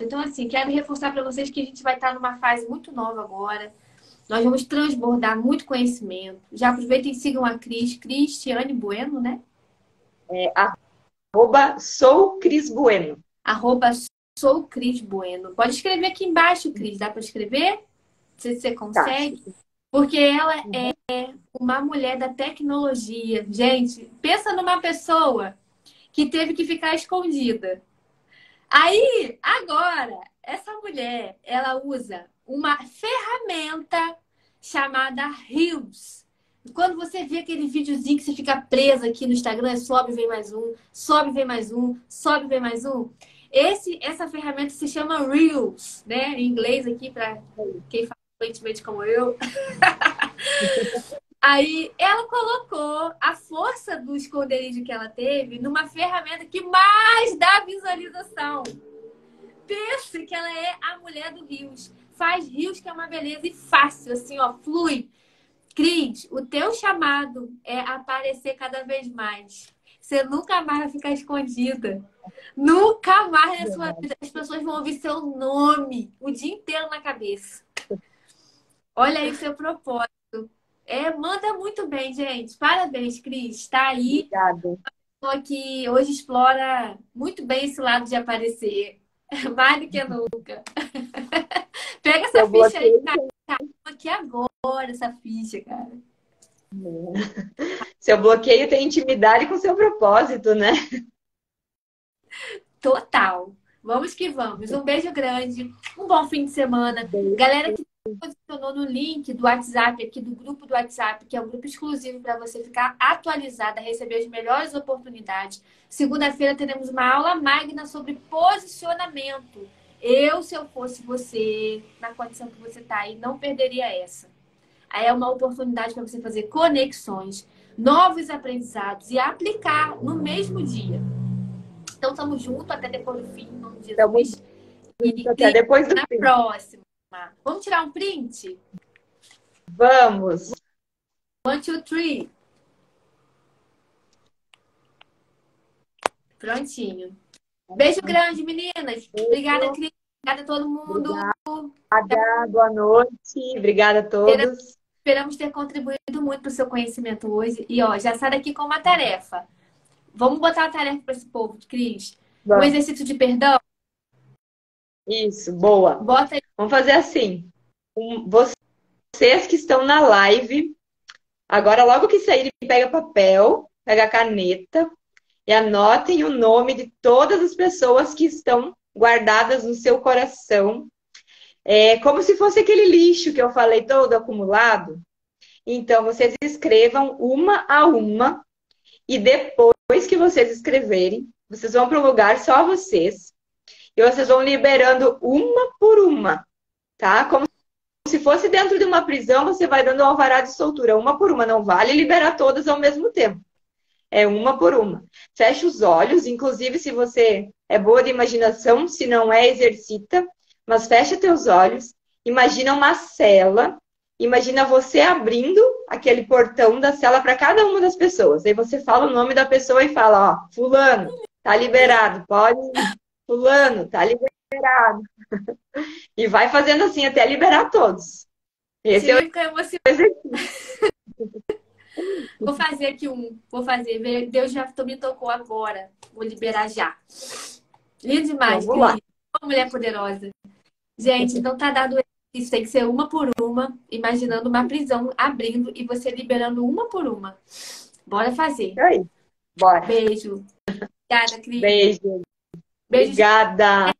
Então, assim, quero reforçar para vocês que a gente vai estar numa fase muito nova agora. Nós vamos transbordar muito conhecimento. Já aproveitem e sigam a Cristiane Bueno, né? É, arroba sou Cris Bueno. Arroba sou Cris Bueno. Pode escrever aqui embaixo, Cris. Dá para escrever? Não sei se você Tá. consegue. Porque ela é uma mulher da tecnologia. Gente, pensa numa pessoa que teve que ficar escondida. Aí, agora, essa mulher, ela usa uma ferramenta chamada Reels. Quando você vê aquele videozinho que você fica presa aqui no Instagram, sobe, vem mais um, sobe, vem mais um, sobe, vem mais um. Essa ferramenta se chama Reels, né? Em inglês aqui, para quem fala fluentemente como eu. Aí ela colocou a força do esconderijo que ela teve numa ferramenta que mais dá visualização. Pense que ela é a mulher do Rios. Faz Rios, que é uma beleza e fácil, assim, ó, flui. Cris, o teu chamado é aparecer cada vez mais. Você nunca mais vai ficar escondida. Nunca mais na sua vida. As pessoas vão ouvir seu nome o dia inteiro na cabeça. Olha aí o seu propósito. Manda muito bem, gente. Parabéns, Cris. Está aí. Obrigada. Que hoje explora muito bem esse lado de aparecer. Mais do que nunca. Pega essa ficha aí, cara. Aqui agora, essa ficha, cara. Seu bloqueio tem intimidade com seu propósito, né? Total. Vamos que vamos. Um beijo grande. Um bom fim de semana. Galera que posicionou no link do WhatsApp, aqui do grupo do WhatsApp, que é um grupo exclusivo para você ficar atualizada, receber as melhores oportunidades. Segunda-feira teremos uma aula magna sobre posicionamento. Se eu fosse você, na condição que você está aí, não perderia essa. Aí é uma oportunidade para você fazer conexões, novos aprendizados e aplicar no mesmo dia. Então, estamos juntos até depois do fim, em nome de Jesus. E até depois do na fim. próxima. Vamos tirar um print? Vamos. 1, 2, 3. Prontinho. Beijo grande, meninas. Obrigada, Cris. Obrigada a todo mundo. Obrigada, boa noite. Obrigada a todos. Esperamos ter contribuído muito para o seu conhecimento hoje. E, ó, já sai daqui com uma tarefa. Vamos botar uma tarefa para esse povo, Cris. Um exercício de perdão. Isso, boa. Bota aí. Vamos fazer assim. Vocês que estão na live, agora logo que saírem, pega papel, pega caneta e anotem o nome de todas as pessoas que estão guardadas no seu coração. É como se fosse aquele lixo que eu falei todo acumulado. Então, vocês escrevam uma a uma e depois que vocês escreverem, vocês vão para um lugar só vocês E vocês vão liberando uma por uma, tá? Como se fosse dentro de uma prisão, você vai dando o alvará de soltura, uma por uma. Não vale liberar todas ao mesmo tempo. É uma por uma. Fecha os olhos, inclusive se você é boa de imaginação, se não é, exercita. Mas fecha teus olhos, imagina uma cela, imagina você abrindo aquele portão da cela para cada uma das pessoas. Aí você fala o nome da pessoa e fala, ó, fulano, tá liberado, pode ir. Fulano, tá liberado. E vai fazendo assim até liberar todos. Esse é o Chega a ficar emocionada. exercício. Vou fazer aqui um. Vou fazer. Deus já me tocou agora. Vou liberar já. Lindo demais, Vamos lá. Cris. Uma mulher poderosa. Gente, então tá dado isso. Tem que ser uma por uma, imaginando uma prisão abrindo e você liberando uma por uma. Bora fazer. E aí, bora. Beijo. Obrigada, Cris. Beijo. Beijo. Obrigada.